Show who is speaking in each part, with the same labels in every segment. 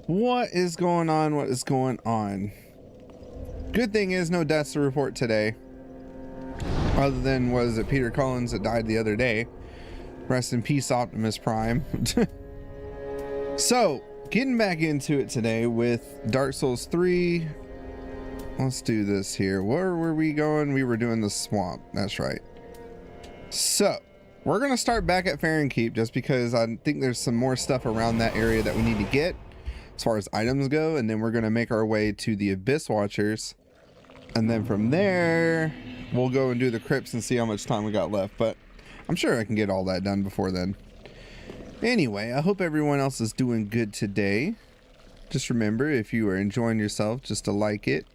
Speaker 1: What is going on? What is going on? Good thing is no deaths to report today. Other than, was it Peter Collins that died the other day? Rest in peace, Optimus Prime. So, getting back into it today with Dark Souls 3. Let's do this here. Where were we going? We were doing the swamp. That's right. So, we're going to start back at Keep just because I think there's some more stuff around that area that we need to get as far as items go. And then we're going to make our way to the Abyss Watchers. And then from there, we'll go and do the Crypts and see how much time we got left. But I'm sure I can get all that done before then. Anyway, I hope everyone else is doing good today. Just remember, if you are enjoying yourself, just to like it.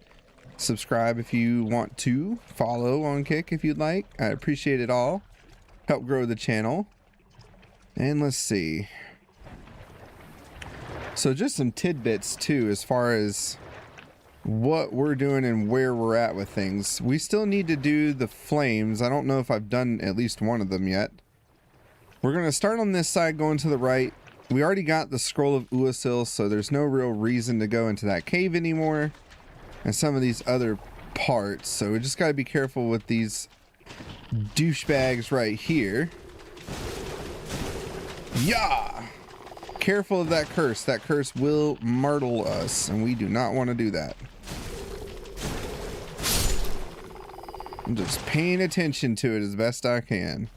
Speaker 1: Subscribe if you want to. Follow on Kick if you'd like. I appreciate it all. Help grow the channel. And let's see. So just some tidbits too as far as what we're doing and where we're at with things. We still need to do the flames. I don't know if I've done at least one of them yet. We're going to start on this side going to the right. We already got the Scroll of Uasil, so there's no real reason to go into that cave anymore. And some of these other parts. So we just got to be careful with these douchebags right here. Yeah! Careful of that curse. That curse will myrtle us, and we do not want to do that. I'm just paying attention to it as best I can.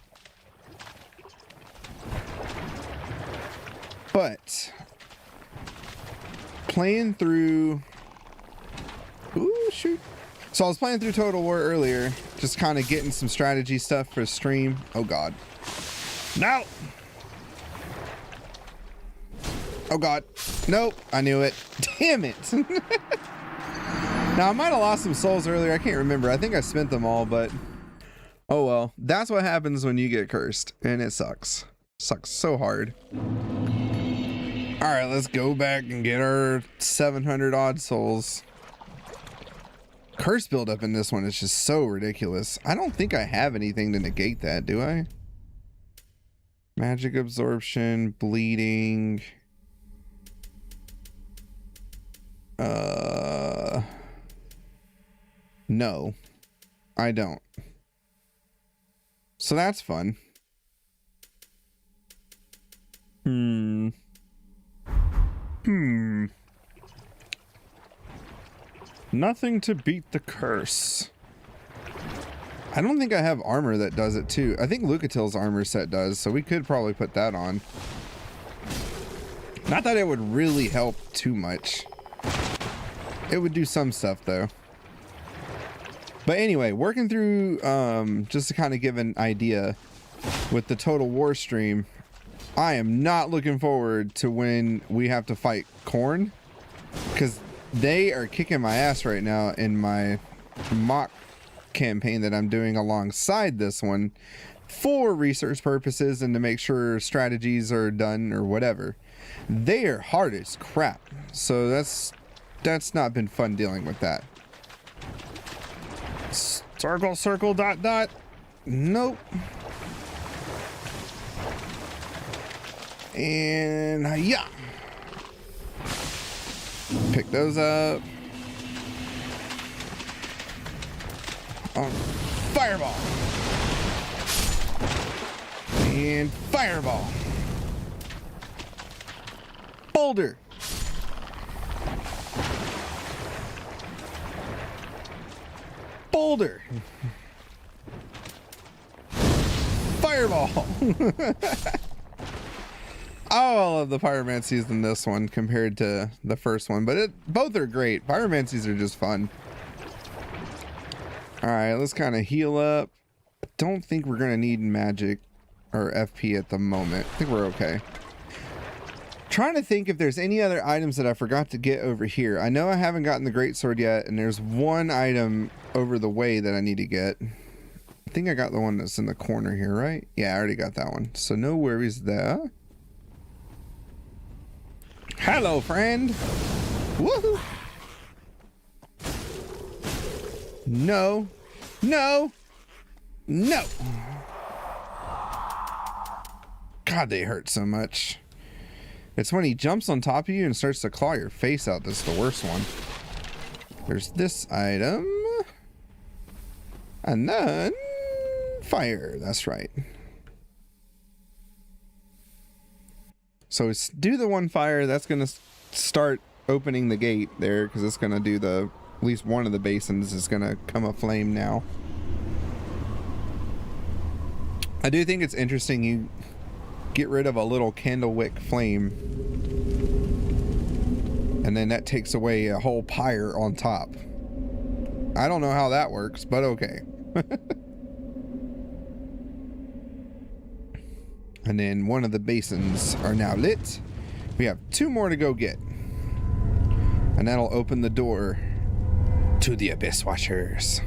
Speaker 1: But playing through... Ooh, shoot. So I was playing through Total War earlier, just kind of getting some strategy stuff for stream. Oh god. No! Oh god. Nope. I knew it. Damn it. Now I might have lost some souls earlier. I can't remember. I think I spent them all, but oh well. That's what happens when you get cursed, and it sucks. Sucks so hard. Alright, let's go back and get our 700 odd souls. Curse buildup in this one is just so ridiculous. I don't think I have anything to negate that, do I? Magic absorption, bleeding. No, I don't. So that's fun. Nothing to beat the curse. I don't think I have armor that does it too. I think Lucatil's armor set does, so we could probably put that on. Not that it would really help too much. It would do some stuff though. But anyway, working through, just to kind of give an idea with the Total War stream, I am not looking forward to when we have to fight Khorne, because they are kicking my ass right now in my mock campaign that I'm doing alongside this one for research purposes and to make sure strategies are done or whatever. They are hard as crap, so that's not been fun dealing with that. Circle, circle, dot, dot. Nope. And yeah. Pick those up. Fireball. And fireball. Boulder. Boulder. Fireball. Oh, I love the pyromancies in this one compared to the first one, but both are great. Pyromancies are just fun. All right, let's kind of heal up. Don't think we're gonna need magic or FP at the moment. I think we're okay. Trying to think if there's any other items that I forgot to get over here. I know I haven't gotten the greatsword yet, and there's one item over the way that I need to get. I think I got the one that's in the corner here, right? Yeah, I already got that one. So no worries there. Hello, friend. Woohoo! No. No. No. God, they hurt so much. It's when he jumps on top of you and starts to claw your face out that's the worst one. There's this item. And then fire. That's right. So do the one fire. That's going to start opening the gate there because it's going to do the... At least one of the basins is going to come aflame now. I do think it's interesting you get rid of a little candle wick flame and then that takes away a whole pyre on top. I don't know how that works, but okay. And then one of the basins are now lit. We have 2 more to go get. And that'll open the door to the Abyss Watchers.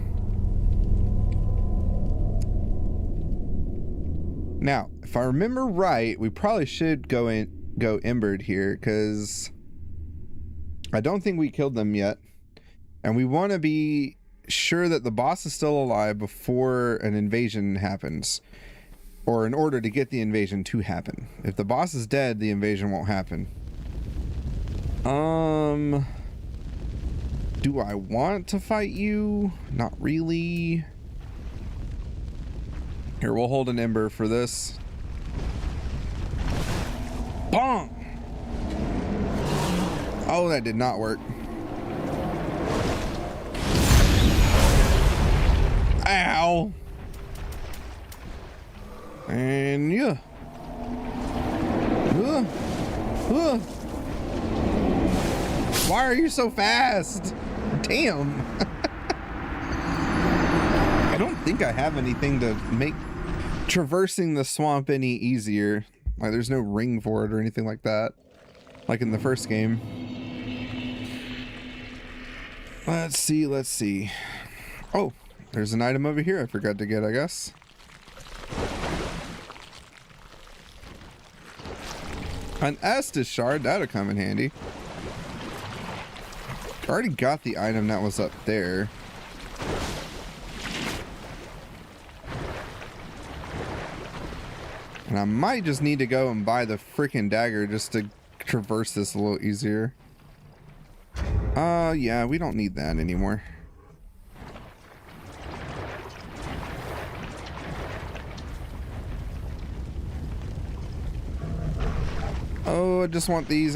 Speaker 1: Now, if I remember right, we probably should go embered here because I don't think we killed them yet. And we want to be sure that the boss is still alive before an invasion happens. Or in order to get the invasion to happen. If the boss is dead, the invasion won't happen. Do I want to fight you? Not really. Here, we'll hold an ember for this. Bonk! Oh, that did not work. Ow! And yeah. Why are you so fast? Damn. I don't think I have anything to make traversing the swamp any easier. Like there's no ring for it or anything like that. Like in the first game. Let's see. Oh, there's an item over here I forgot to get, I guess. An Estus shard, that'll come in handy. I already got the item that was up there. And I might just need to go and buy the freaking dagger just to traverse this a little easier. Yeah, we don't need that anymore. Oh, I just want these.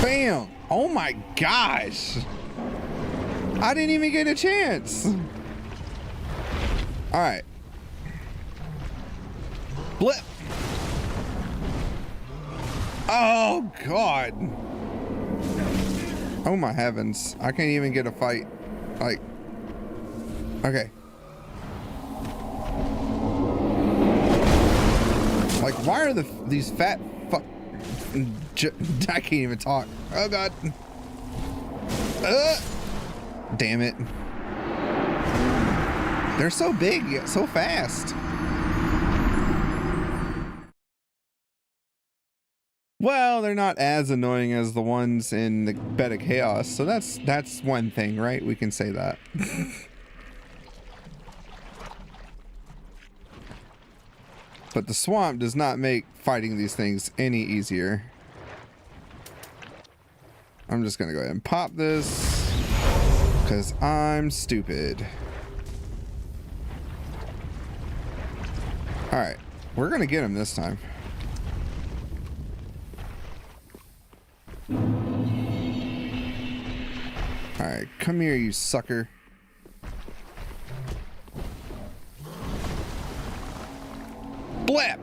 Speaker 1: Bam! Oh my gosh! I didn't even get a chance! Alright. Blip! Oh god! Oh my heavens. I can't even get a fight. Like... Okay. Like, why are these fat fuck... I can't even talk. Oh god. Damn it. They're so big, yet so fast. Well, they're not as annoying as the ones in the Bed of Chaos, so that's one thing, right? We can say that. But the swamp does not make fighting these things any easier. I'm just gonna go ahead and pop this because I'm stupid. All right, we're gonna get him this time. All right, come here, you sucker. Blap!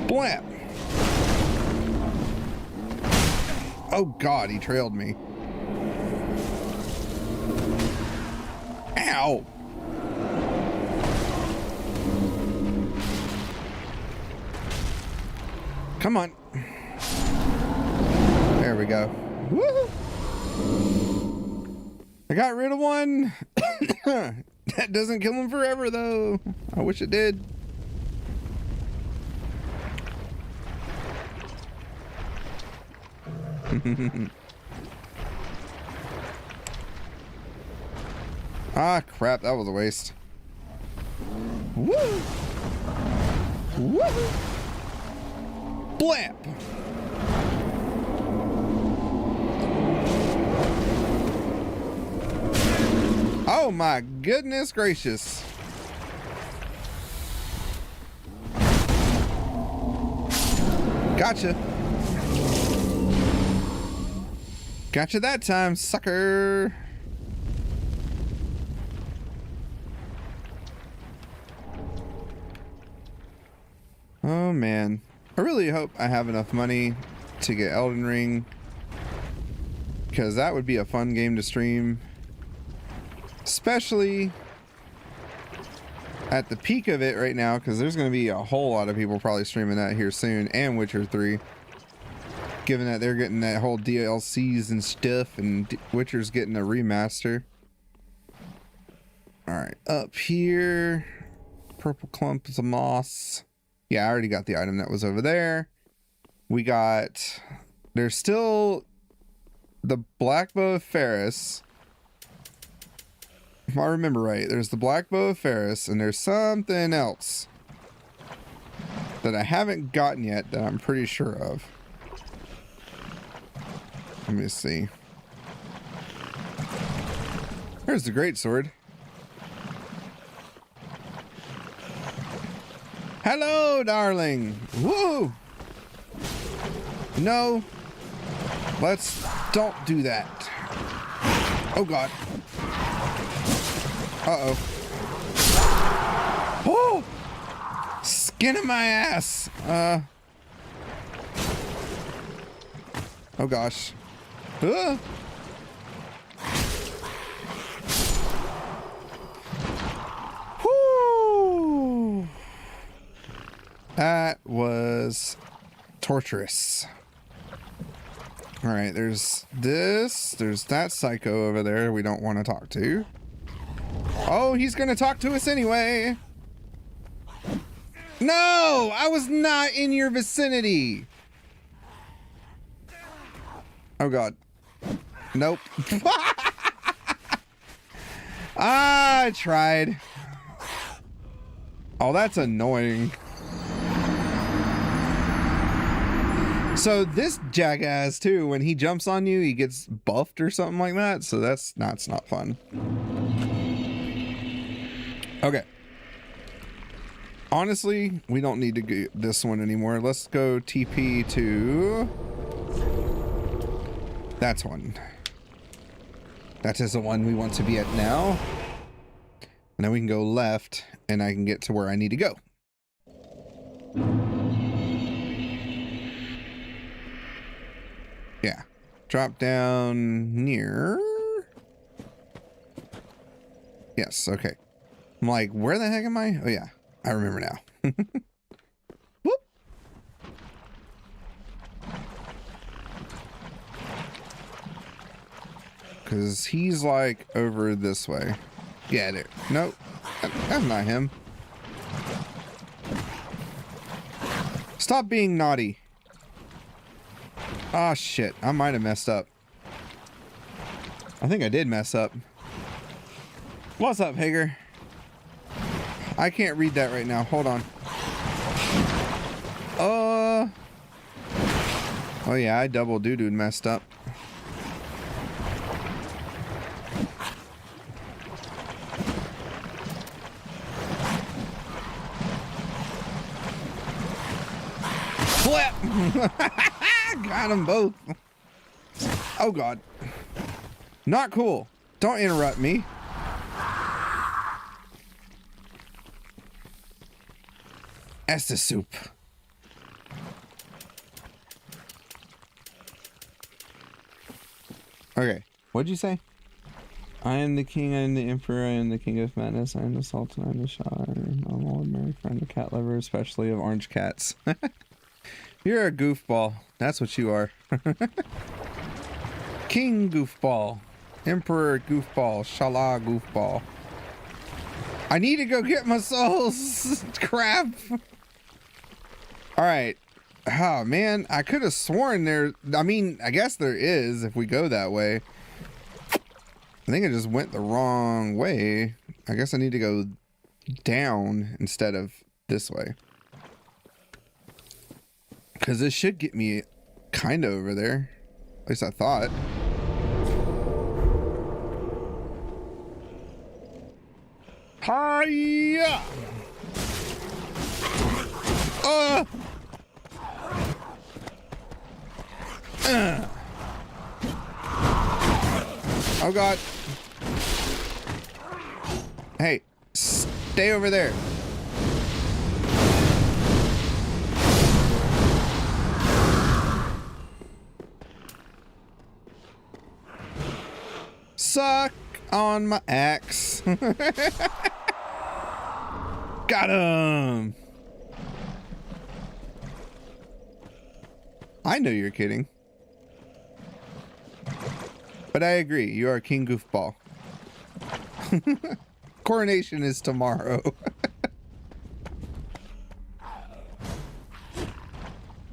Speaker 1: Blap! Oh god, he trailed me. Ow! Come on. There we go. Woo! I got rid of one. That doesn't kill him forever though. I wish it did. Ah, crap. That was a waste. Woo! Woo! Blamp! Oh my goodness gracious. Gotcha. Gotcha that time, sucker. Oh man. I really hope I have enough money to get Elden Ring, because that would be a fun game to stream. Especially at the peak of it right now, because there's going to be a whole lot of people probably streaming that here soon, and Witcher 3. Given that they're getting that whole DLCs and stuff, and Witcher's getting a remaster. Alright, up here. Purple clumps of moss. Yeah, I already got the item that was over there. We got... There's still the Black Bow of Ferris. If I remember right, there's the Black Bow of Ferris, and there's something else that I haven't gotten yet that I'm pretty sure of. Let me see. There's the greatsword. Hello, darling. Woo! No. Don't do that. Oh, God. Uh-oh. Oh! Skin in my ass. Oh, gosh. Woo! That was torturous. All right, there's this. There's that psycho over there we don't want to talk to. Oh, he's gonna talk to us anyway. No, I was not in your vicinity. Oh, God. Nope. I tried. Oh, that's annoying. So this jackass too, when he jumps on you, he gets buffed or something like that. So that's not fun. Okay. Honestly, we don't need to get this one anymore. Let's go TP to... That's one. That is the one we want to be at now. And then we can go left and I can get to where I need to go. Yeah. Drop down near. Yes, okay. I'm like, where the heck am I? Oh yeah, I remember now. Whoop. Cause he's like over this way. Yeah, there. Nope. That's not him. Stop being naughty. Oh shit, I might have messed up. I think I did mess up. What's up, Hager? I can't read that right now. Hold on. Oh yeah, I double doo-doo messed up. Flip! Got them both. Oh God. Not cool. Don't interrupt me. That's the soup. Okay. What'd you say? I am the king, I am the emperor, I am the king of madness, I am the sultan, I am the shah, I am a Lord Mary friend, a cat lover, especially of orange cats. You're a goofball. That's what you are. King goofball. Emperor goofball. Shala goofball. I need to go get my souls. Crap. Alright. Oh, man. I could have sworn there... I mean, I guess there is if we go that way. I think I just went the wrong way. I guess I need to go down instead of this way. Because this should get me kind of over there. At least I thought. Hiya! Oh God. Hey, stay over there. Suck on my axe. Got him. I know you're kidding. But I agree, you are King Goofball. Coronation is tomorrow.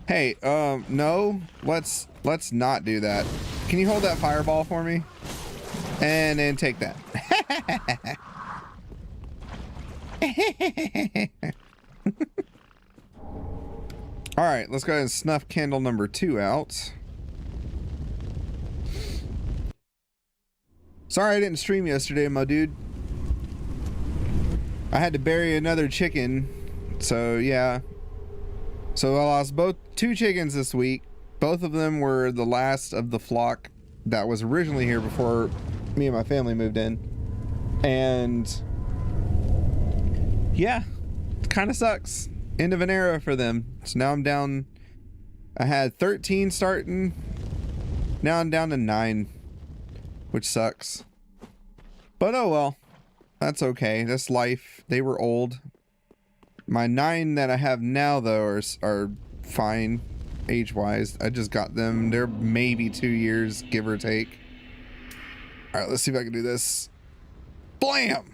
Speaker 1: Hey, no, let's not do that. Can you hold that fireball for me? And then take that. All right, let's go ahead and snuff candle number 2 out. Sorry I didn't stream yesterday, my dude. I had to bury another chicken, so yeah. So I lost 2 chickens this week. Both of them were the last of the flock that was originally here before me and my family moved in. And yeah, it kind of sucks. End of an era for them. So now I'm down. I had 13 starting. Now I'm down to 9, which sucks. But oh well, that's okay. That's life. They were old. My 9 that I have now though are fine age-wise. I just got them. They're maybe 2 years, give or take. All right, let's see if I can do this. Blam!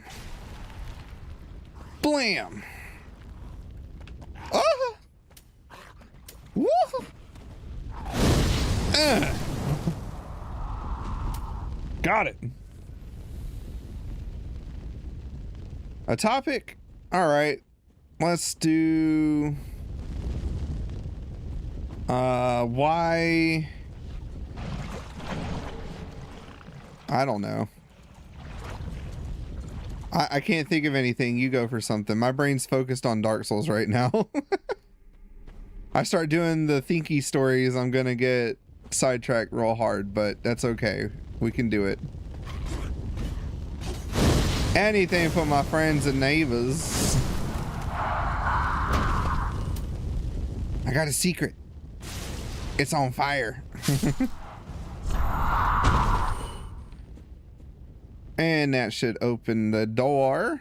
Speaker 1: Blam! Oh! Woo! Got it. A topic? All right. Let's do... why... I don't know. I can't think of anything. You go for something. My brain's focused on Dark Souls right now. I start doing the thinky stories, I'm gonna get sidetracked real hard, but that's okay. We can do it. Anything for my friends and neighbors. I got a secret. It's on fire. And that should open the door.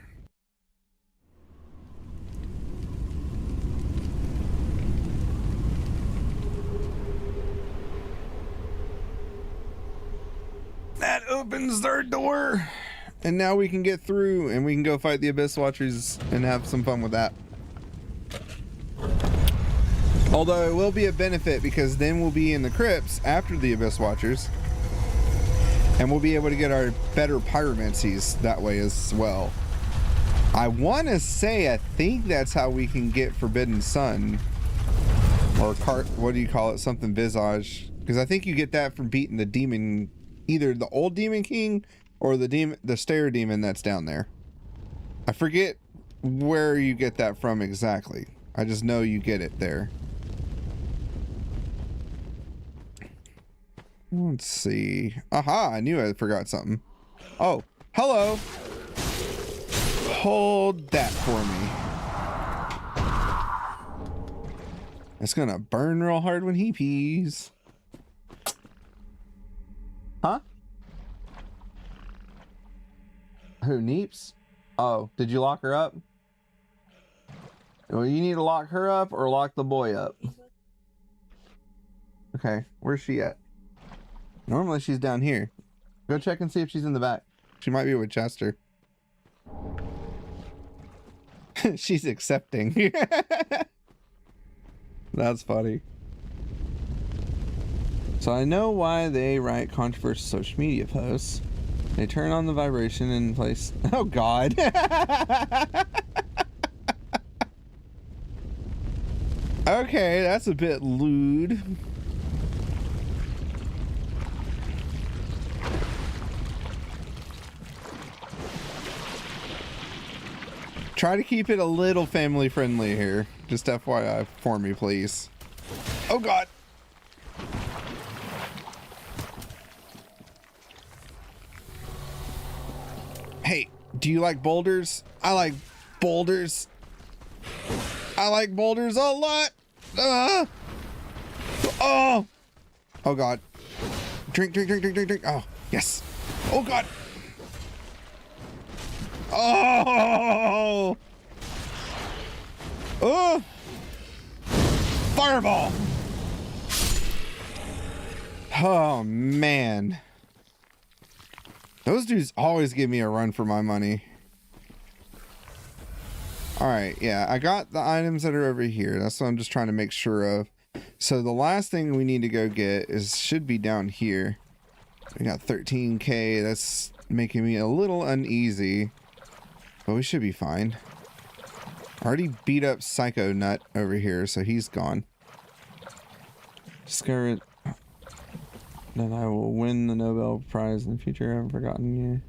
Speaker 1: That opens their door. And now we can get through and we can go fight the Abyss Watchers and have some fun with that. Although it will be a benefit because then we'll be in the crypts after the Abyss Watchers. And we'll be able to get our better pyromancies that way as well. I want to say, I think that's how we can get Forbidden Sun. Or what do you call it? Something Visage. Because I think you get that from beating the demon, either the old Demon King or the Stair Demon that's down there. I forget where you get that from exactly. I just know you get it there. Let's see. Aha, I knew I forgot something. Oh, hello. Hold that for me. It's gonna burn real hard when he pees. Huh? Who, Neeps? Oh, did you lock her up? Well, you need to lock her up or lock the boy up. Okay, where's she at? Normally she's down here. Go check and see if she's in the back. She might be with Chester. She's accepting. That's funny. So I know why they write controversial social media posts. They turn on the vibration in place. Oh God. Okay, that's a bit lewd. Try to keep it a little family friendly here. Just FYI for me, please. Oh God. Hey, do you like boulders? I like boulders. I like boulders a lot. Oh. Oh God. Drink, drink, drink, drink, drink, drink. Oh, yes. Oh God. Oh. Oh. Fireball. Oh man. Those dudes always give me a run for my money. All right, yeah, I got the items that are over here. That's what I'm just trying to make sure of. So the last thing we need to go get should be down here. We got 13K. That's making me a little uneasy, but we should be fine. I already beat up Psycho Nut over here, so he's gone. Discover that I will win the Nobel Prize in the future. I haven't forgotten you.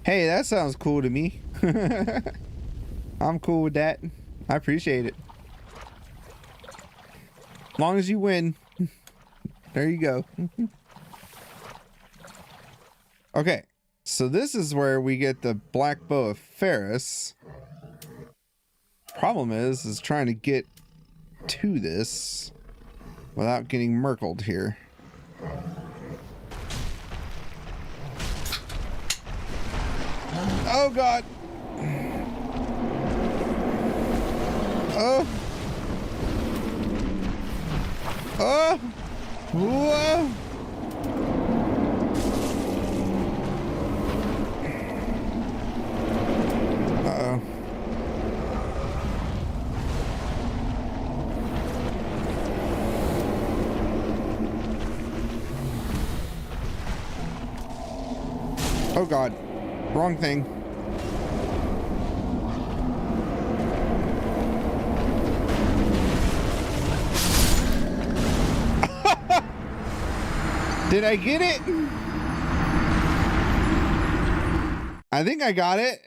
Speaker 1: Hey, that sounds cool to me. I'm cool with that. I appreciate it. As long as you win. There you go. Okay, so this is where we get the Black Bow of Ferris. Problem is trying to get to this without getting merkled here. Oh God. Oh. Oh. Whoa. Uh-oh. Oh God. Wrong thing. Did I get it? I think I got it.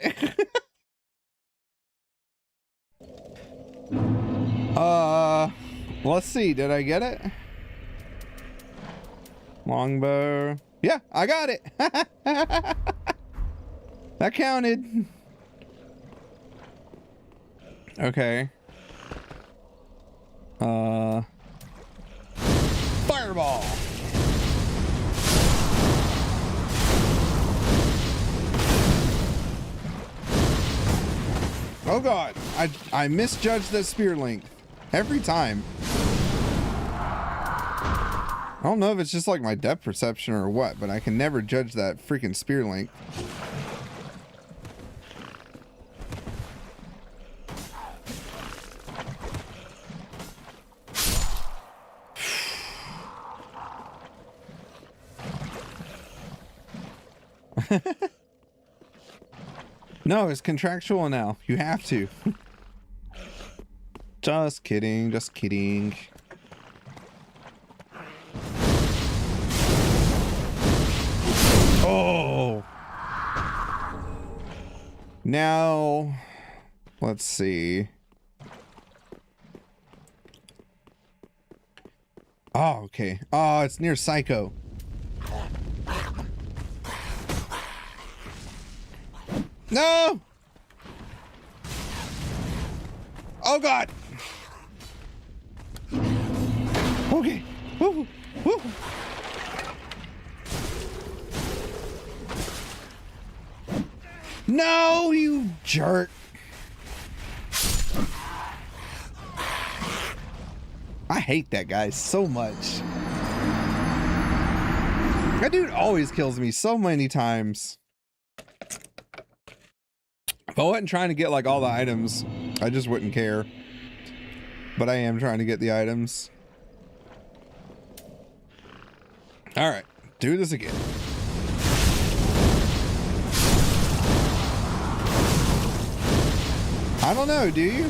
Speaker 1: Let's see. Did I get it? Longbow. Yeah, I got it. That counted. Okay. Fireball. Oh God, I misjudged that spear length every time. I don't know if it's just like my depth perception or what, but I can never judge that freaking spear length. No, it's contractual now. You have to. Just kidding. Just kidding. Oh. Now, let's see. Oh, okay. Oh, it's near Psycho. No! Oh God! Okay. Woo, woo. No, you jerk! I hate that guy so much. That dude always kills me so many times. If I wasn't trying to get like all the items, I just wouldn't care. But I am trying to get the items. All right, do this again. I don't know, do you?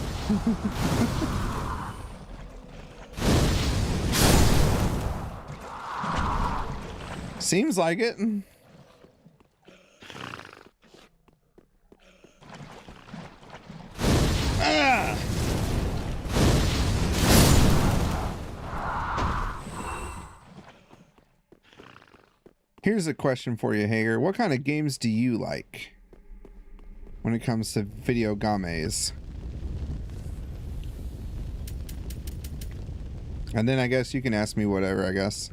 Speaker 1: Seems like it. Ah! Here's a question for you, Hager. What kind of games do you like when it comes to video games? And then I guess you can ask me whatever, I guess.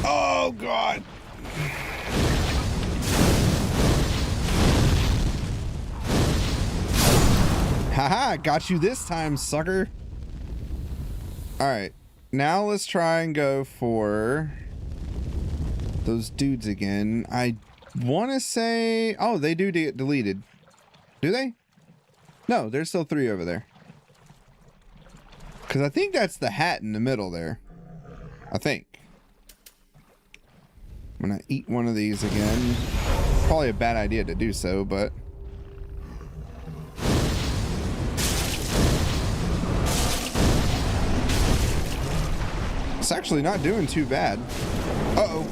Speaker 1: Oh, God. Haha, got you this time, sucker. Alright, now let's try and go for those dudes again. I want to say... Oh, they do get deleted. Do they? No, there's still 3 over there. Because I think that's the hat in the middle there. I think. I'm going to eat one of these again. Probably a bad idea to do so, but... It's actually not doing too bad. Uh-oh.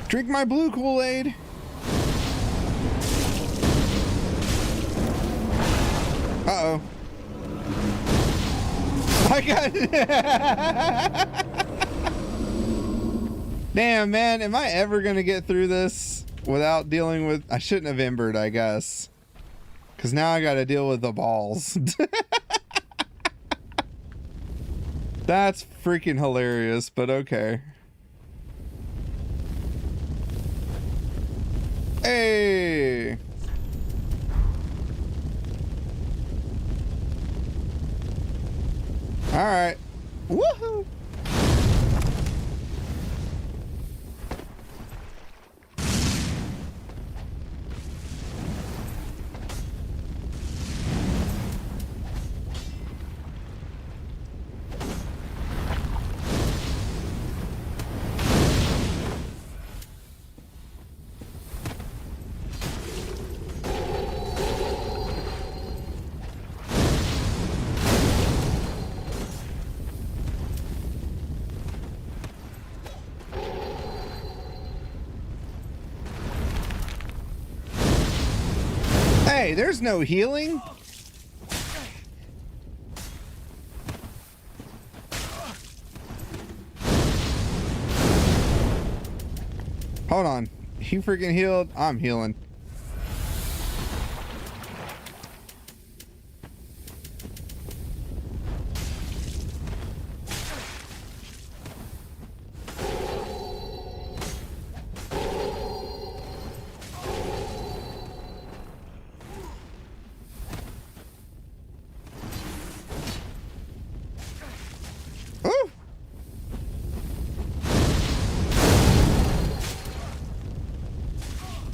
Speaker 1: Drink my blue Kool-Aid. Uh-oh. I got it. Damn, man, am I ever gonna get through this without dealing with... I shouldn't have embered, I guess. Because now I gotta deal with the balls. That's freaking hilarious, but okay. Hey! Alright. Woohoo! Hey, there's no healing. Hold on. You freaking healed? I'm healing.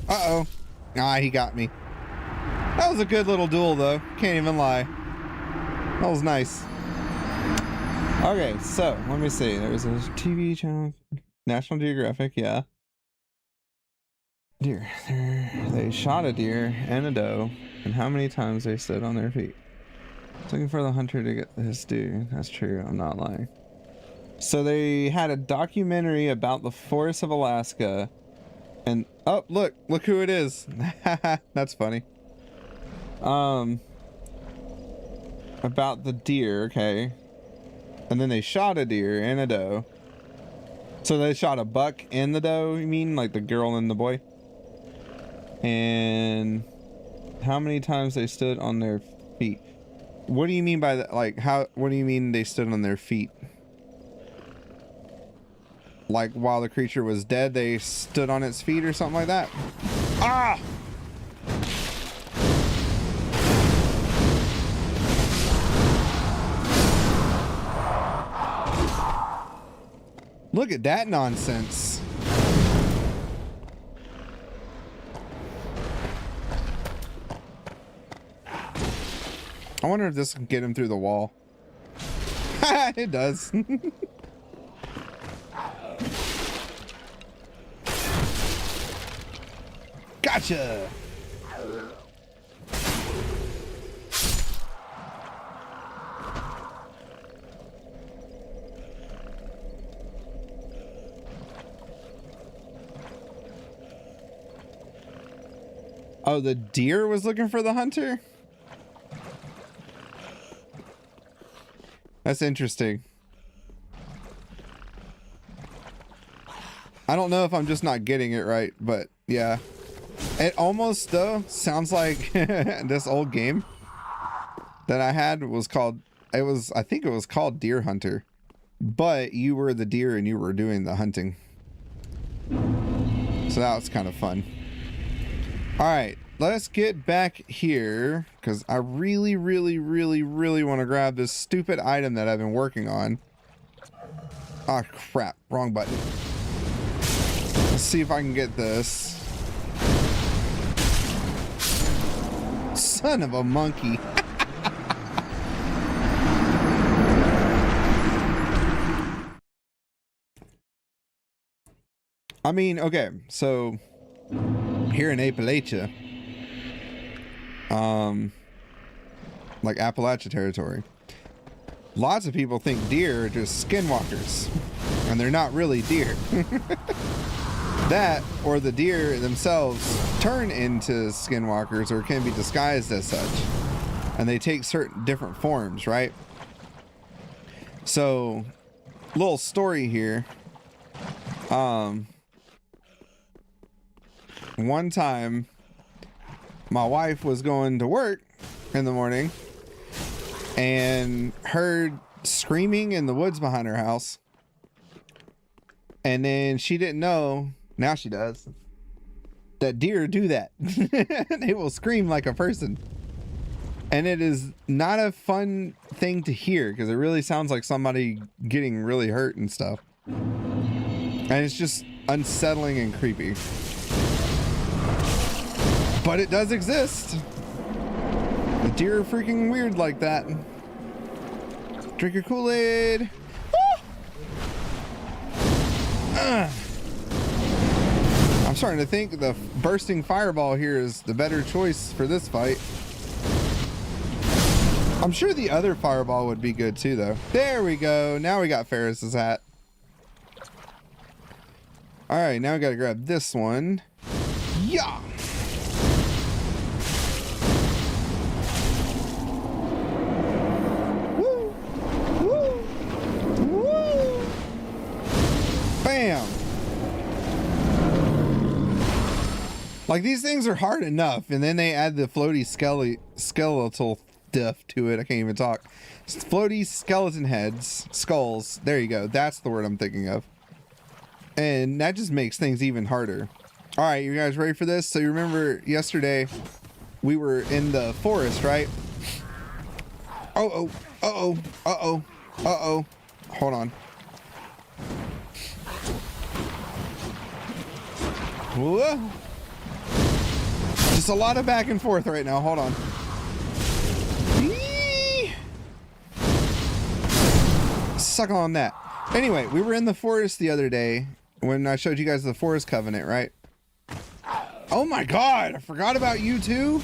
Speaker 1: Uh-oh. Ah, he got me. That was a good little duel, though. Can't even lie. That was nice. Okay, so, let me see. There's a TV channel. National Geographic, yeah. Deer. They shot a deer and a doe, and how many times they stood on their feet. Looking for the hunter to get this deer. That's true, I'm not lying. So they had a documentary about the forests of Alaska. And oh, look who it is. That's funny. About the deer, okay. And then they shot a deer and a doe. So they shot a buck and the doe, you mean? Like the girl and the boy? And how many times they stood on their feet? What do you mean by that? Like, what do you mean they stood on their feet? Like, while the creature was dead, they stood on its feet or something like that? Ah! Look at that nonsense. I wonder if this can get him through the wall. It does. Gotcha. Oh, the deer was looking for the hunter? That's interesting. I don't know if I'm just not getting it right, but yeah. It almost, though, sounds like this old game that I had was called, I think it was called Deer Hunter. But you were the deer and you were doing the hunting. So that was kind of fun. Alright, let's get back here, because I really want to grab this stupid item that I've been working on. Ah, crap. Wrong button. Let's see if I can get this. Son of a monkey. I mean, okay, so here in Appalachia, like Appalachia territory, lots of people think deer are just skinwalkers, and they're not really deer. That, or the deer themselves turn into skinwalkers or can be disguised as such, and they take certain different forms, right? So, little story here. One time, my wife was going to work in the morning and heard screaming in the woods behind her house. And then she didn't know, now she does, that deer do that. They will scream like a person. And it is not a fun thing to hear because it really sounds like somebody getting really hurt and stuff. And it's just unsettling and creepy. But it does exist. The deer are freaking weird like that. Drink your Kool-Aid. I'm starting to think the bursting fireball here is the better choice for this fight. I'm sure the other fireball would be good too, though. There we go. Now we got Ferris's hat. All right, now we got to grab this one. Yeah. Woo. Woo. Woo. Bam. Like, these things are hard enough, and then they add the floaty skeletal stuff to it. I can't even talk. Floaty skeleton heads, skulls. There you go. That's the word I'm thinking of. And that just makes things even harder. All right, you guys ready for this? So you remember yesterday we were in the forest, right? Uh-oh, uh-oh, uh-oh, uh-oh. Hold on. Whoa. Just a lot of back and forth right now. Hold on. Suck on that. Anyway, we were in the forest the other day when I showed you guys the forest covenant, right? Oh my god, I forgot about you too.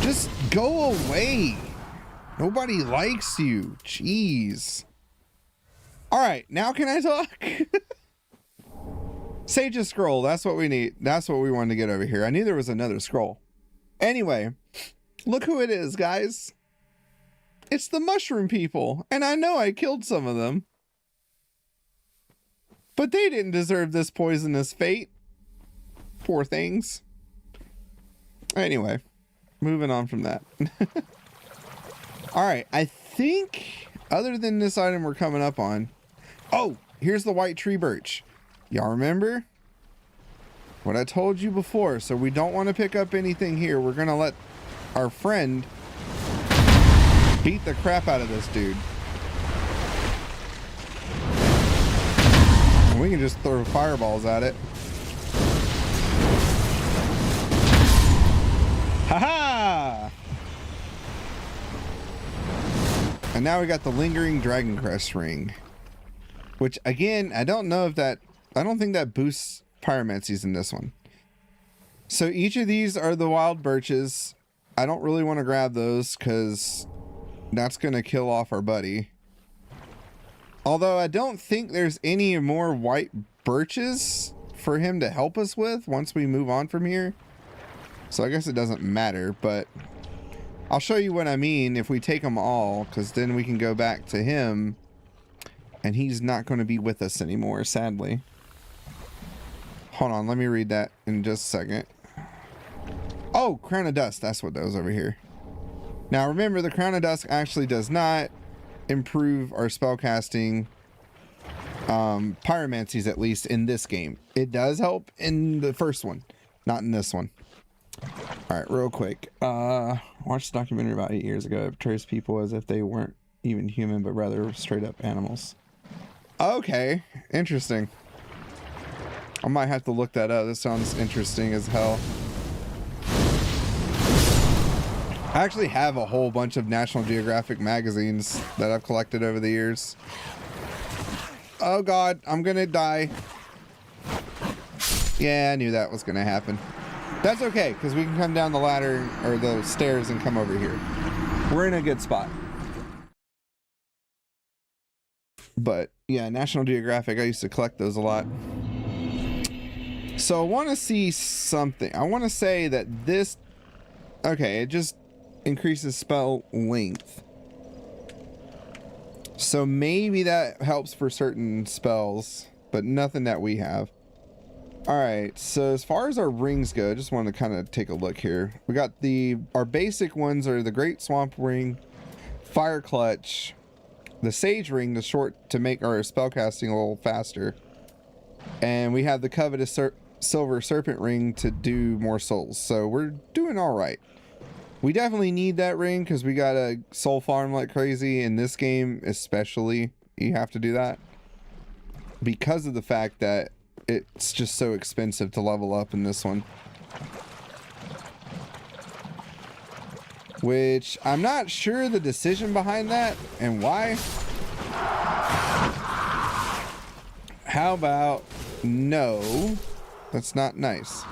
Speaker 1: Just go away. Nobody likes you. Jeez. All right, now can I talk? Sage a scroll. That's what we need. That's what we wanted to get over here. I knew there was another scroll. Anyway, look who it is, guys. It's the mushroom people. And I know I killed some of them. But they didn't deserve this poisonous fate. Poor things. Anyway, moving on from that. All right, I think other than this item we're coming up on. Oh, here's the white tree birch. Y'all remember what I told you before? So we don't want to pick up anything here. We're going to let our friend beat the crap out of this dude. We can just throw fireballs at it. Haha! And now we got the lingering Dragon Crest ring. Which again, I don't know if that, I don't think that boosts pyromancies in this one. So each of these are the wild birches. I don't really want to grab those because that's going to kill off our buddy. Although I don't think there's any more white birches for him to help us with once we move on from here. So I guess it doesn't matter, but I'll show you what I mean if we take them all, because then we can go back to him and he's not going to be with us anymore, sadly. Hold on, let me read that in just a second. Oh, Crown of Dust, that's what that was over here. Now remember, the Crown of Dust actually does not improve our spellcasting pyromancies, at least in this game. It does help in the first one, not in this one. All right, real quick. Watched a documentary about 8 years ago. It portrays people as if they weren't even human, but rather straight up animals. Okay, interesting. I might have to look that up. This sounds interesting as hell. I actually have a whole bunch of National Geographic magazines that I've collected over the years. Oh God, I'm gonna die. Yeah, I knew that was gonna happen. That's okay, because we can come down the ladder or the stairs and come over here. We're in a good spot. But yeah, National Geographic, I used to collect those a lot. So I want to see something. I want to say that this, okay, it just increases spell length. So maybe that helps for certain spells, but nothing that we have. All right, so as far as our rings go, I just want to kind of take a look here. We got our basic ones are the Great Swamp Ring, Fire Clutch, the Sage Ring, the short to make our spellcasting a little faster, and we have the covetous Silver Serpent Ring to do more souls. So we're doing all right. We definitely need that ring because we got a soul farm like crazy in this game, especially. You have to do that because of the fact that it's just so expensive to level up in this one. Which I'm not sure the decision behind that and why. How about no? That's not nice.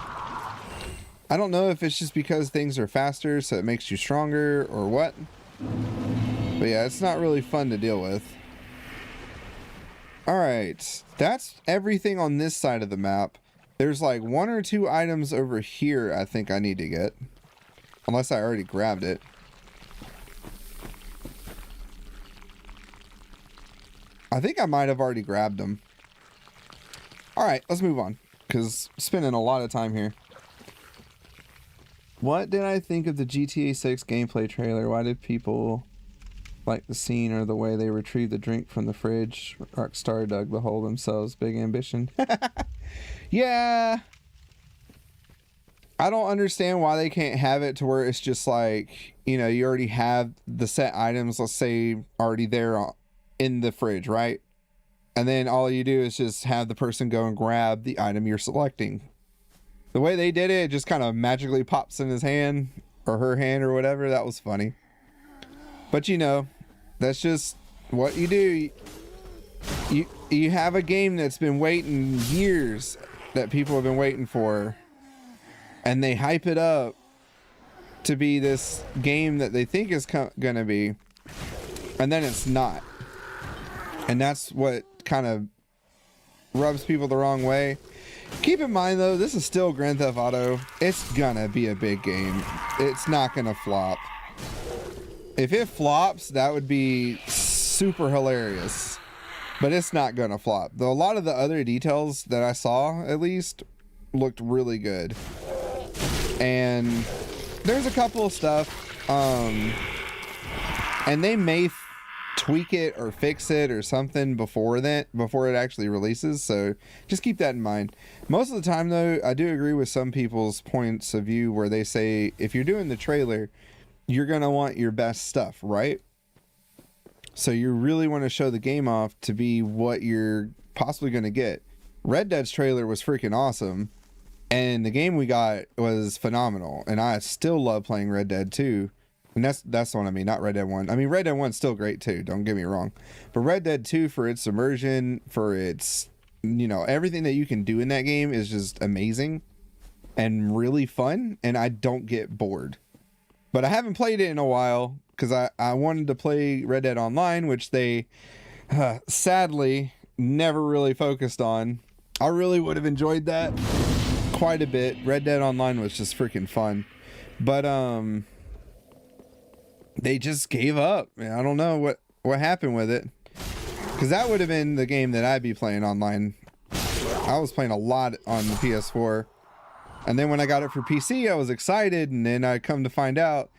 Speaker 1: I don't know if it's just because things are faster so it makes you stronger or what. But yeah, it's not really fun to deal with. Alright, that's everything on this side of the map. There's like 1 or 2 items over here I think I need to get. Unless I already grabbed it. I think I might have already grabbed them. Alright, let's move on. Because I'm spending a lot of time here. What did I think of the GTA 6 gameplay trailer? Why did people like the scene or the way they retrieved the drink from the fridge? Rockstar dug the hole themselves. Big ambition. Yeah. I don't understand why they can't have it to where it's just like, you know, you already have the set items, let's say, already there in the fridge, right? And then all you do is just have the person go and grab the item you're selecting. The way they did it, it just kind of magically pops in his hand or her hand or whatever. That was funny. But you know, that's just what you do. You have a game that's been waiting years, that people have been waiting for, and they hype it up to be this game that they think is gonna be, and then it's not. And that's what kind of rubs people the wrong way. Keep in mind though, this is still Grand Theft Auto. It's gonna be a big game. It's not gonna flop. If it flops, that would be super hilarious. But it's not gonna flop. Though a lot of the other details that I saw, at least, looked really good. And there's a couple of stuff, and they may tweak it or fix it or something before it actually releases, so just keep that in mind. Most of the time though, I do agree with some people's points of view where they say if you're doing the trailer, you're gonna want your best stuff, right? So you really want to show the game off to be what you're possibly going to get. Red Dead's trailer was freaking awesome, and the game we got was phenomenal, and I still love playing Red Dead 2. And that's what I mean, not Red Dead 1. I mean, Red Dead 1's still great too, don't get me wrong. But Red Dead 2, for its immersion, for its, you know, everything that you can do in that game is just amazing and really fun, and I don't get bored. But I haven't played it in a while because I wanted to play Red Dead Online, which they sadly never really focused on. I really would have enjoyed that quite a bit. Red Dead Online was just freaking fun. But they just gave up. I don't know what happened with it, because that would have been the game that I'd be playing online. I was playing a lot on the PS4, and then when I got it for PC, I was excited, and then I come to find out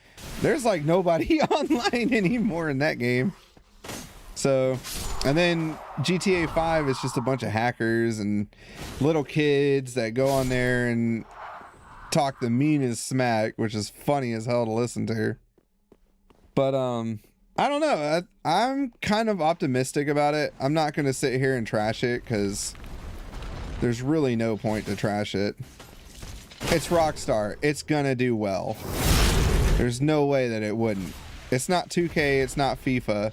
Speaker 1: there's like nobody online anymore in that game. So, and then GTA 5 is just a bunch of hackers and little kids that go on there and talk the meanest smack, which is funny as hell to listen to. But I don't know. I'm kind of optimistic about it. I'm not going to sit here and trash it because there's really no point to trash it. It's Rockstar. It's going to do well. There's no way that it wouldn't. It's not 2K. It's not FIFA.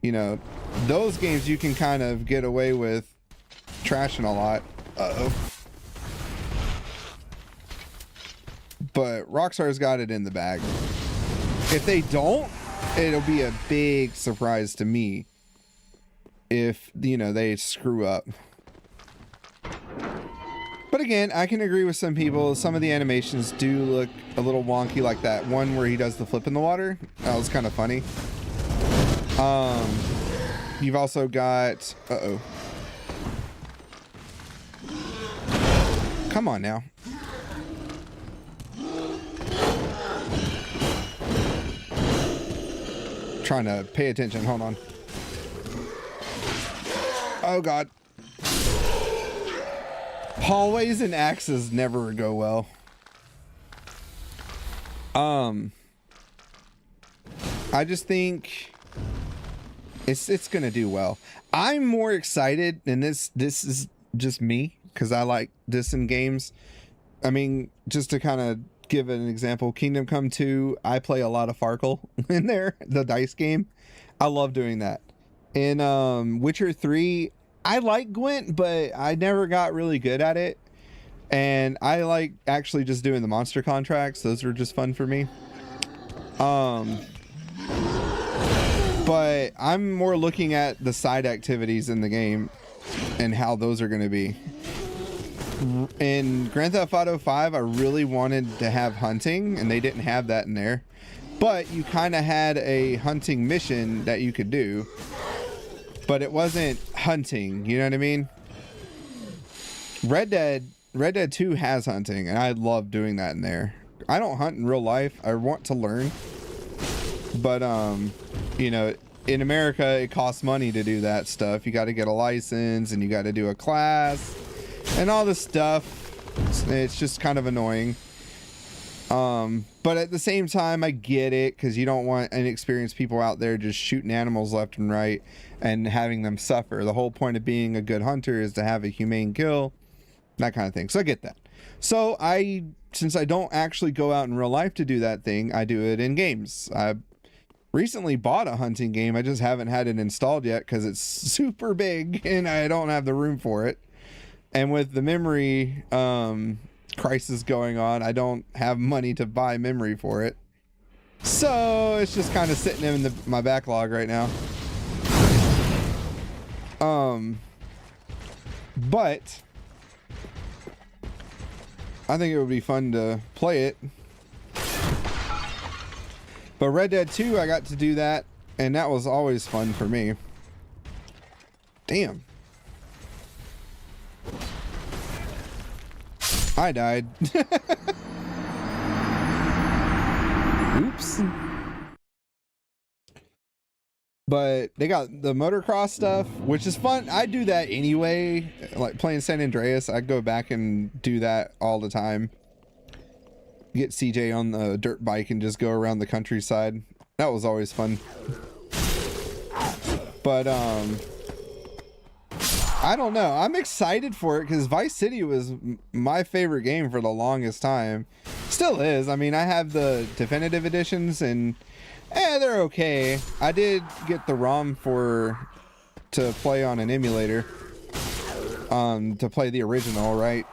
Speaker 1: You know, those games you can kind of get away with trashing a lot. Uh-oh. But Rockstar's got it in the bag. If they don't, it'll be a big surprise to me if, you know, they screw up. But again, I can agree with some people. Some of the animations do look a little wonky, like that one where he does the flip in the water. That was kind of funny. You've also got, come on now. Trying to pay attention. Hold on. Oh God. Hallways and axes never go well. I just think it's gonna do well. I'm more excited, and this is just me because I like this in games. I mean, just to kind of give an example, Kingdom Come 2, I play a lot of Farkle in there, the dice game. I love doing that. In Witcher 3, I like Gwent, but I never got really good at it. And I like actually just doing the monster contracts. Those were just fun for me. But I'm more looking at the side activities in the game and how those are going to be. In Grand Theft Auto 5, I really wanted to have hunting, and they didn't have that in there. But you kind of had a hunting mission that you could do, but it wasn't hunting, you know what I mean? Red Dead 2 has hunting, and I love doing that in there. I don't hunt in real life. I want to learn. But, you know, in America, it costs money to do that stuff. You got to get a license, and you got to do a class, and all this stuff. It's just kind of annoying. But at the same time, I get it, because you don't want inexperienced people out there just shooting animals left and right and having them suffer. The whole point of being a good hunter is to have a humane kill, that kind of thing. So I get that. So since I don't actually go out in real life to do that thing, I do it in games. I recently bought a hunting game. I just haven't had it installed yet because it's super big and I don't have the room for it. And with the memory crisis going on, I don't have money to buy memory for it. So it's just kind of sitting in my backlog right now. But I think it would be fun to play it. But Red Dead 2, I got to do that, and that was always fun for me. Damn. I died. Oops. But they got the motocross stuff, which is fun. I do that anyway. Like playing San Andreas, I go back and do that all the time. Get CJ on the dirt bike and just go around the countryside. That was always fun. But I don't know. I'm excited for it because Vice City was my favorite game for the longest time. Still is. I mean, I have the definitive editions and they're okay. I did get the ROM to play on an emulator, to play the original, right?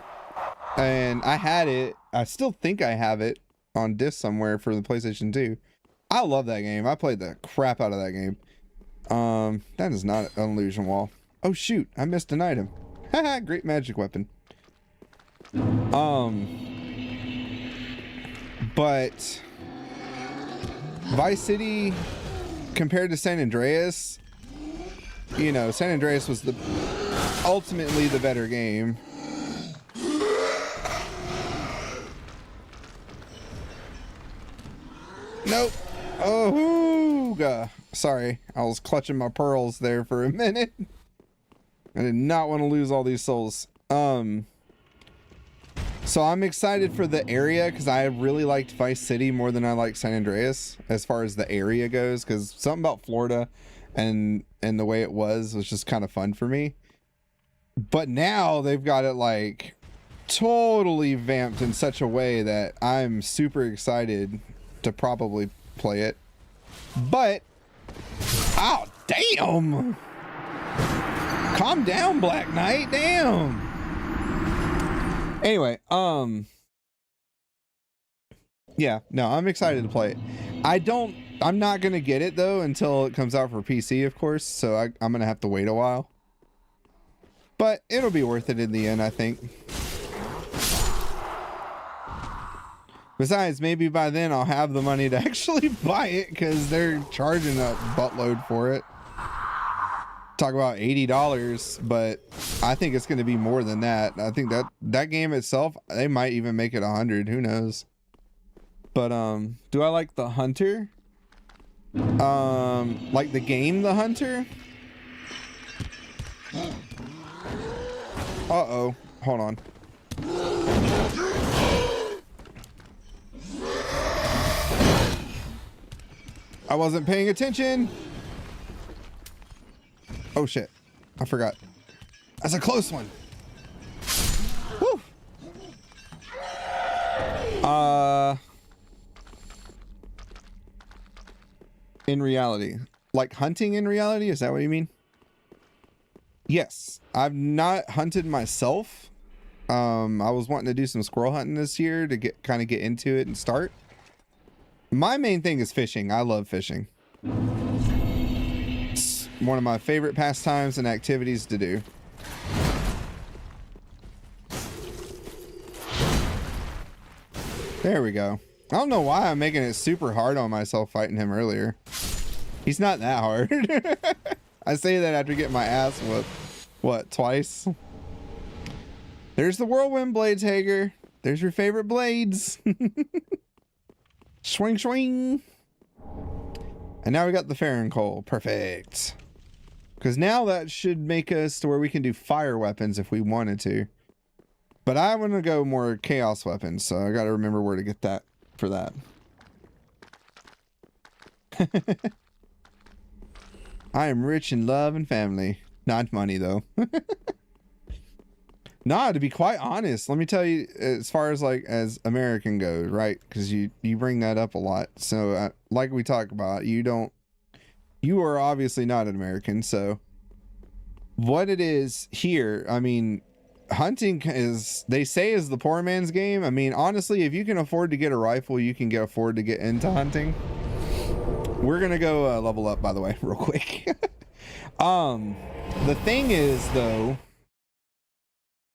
Speaker 1: And I had it. I still think I have it on disc somewhere for the PlayStation 2. I love that game. I played the crap out of that game. That is not an illusion wall. Oh shoot, I missed an item. Haha, great magic weapon. But Vice City compared to San Andreas, you know, San Andreas was ultimately the better game. Nope. Oh, sorry. I was clutching my pearls there for a minute. I did not want to lose all these souls. So I'm excited for the area because I really liked Vice City more than I liked San Andreas as far as the area goes, because something about Florida and the way it was just kind of fun for me. But now they've got it like totally vamped in such a way that I'm super excited to probably play it. But oh damn, calm down, Black Knight. Damn. Anyway, yeah, no, I'm excited to play it. I'm not gonna get it though until it comes out for PC, of course, so I'm gonna have to wait a while, but it'll be worth it in the end, I think. Besides, maybe by then I'll have the money to actually buy it because they're charging a buttload for it. Talk about $80, but I think it's going to be more than that. I think that game itself, they might even make it 100. Who knows? But do I like the Hunter? Like the game The Hunter? Uh-oh. Hold on. I wasn't paying attention. Oh shit, I forgot. That's a close one. Woo. In reality, like hunting in reality, is that what you mean? Yes, I've not hunted myself. I was wanting to do some squirrel hunting this year to kind of get into it and start. My main thing is fishing. I love fishing. It's one of my favorite pastimes and activities to do. There we go. I don't know why I'm making it super hard on myself fighting him earlier. He's not that hard. I say that after getting my ass whooped. What, twice? There's the whirlwind blades, Hager. There's your favorite blades. Swing, swing. And now we got the Farron coal. Perfect. Because now that should make us to where we can do fire weapons if we wanted to. But I want to go more chaos weapons, so I got to remember where to get that for that. I am rich in love and family. Not money, though. Nah, to be quite honest, let me tell you, as far as like as American goes, right? Because you bring that up a lot. So like we talk about, you are obviously not an American. So what it is here, I mean, hunting is, they say, is the poor man's game. I mean, honestly, if you can afford to get a rifle, you can afford to get into hunting. We're gonna go level up, by the way, real quick. The thing is, though,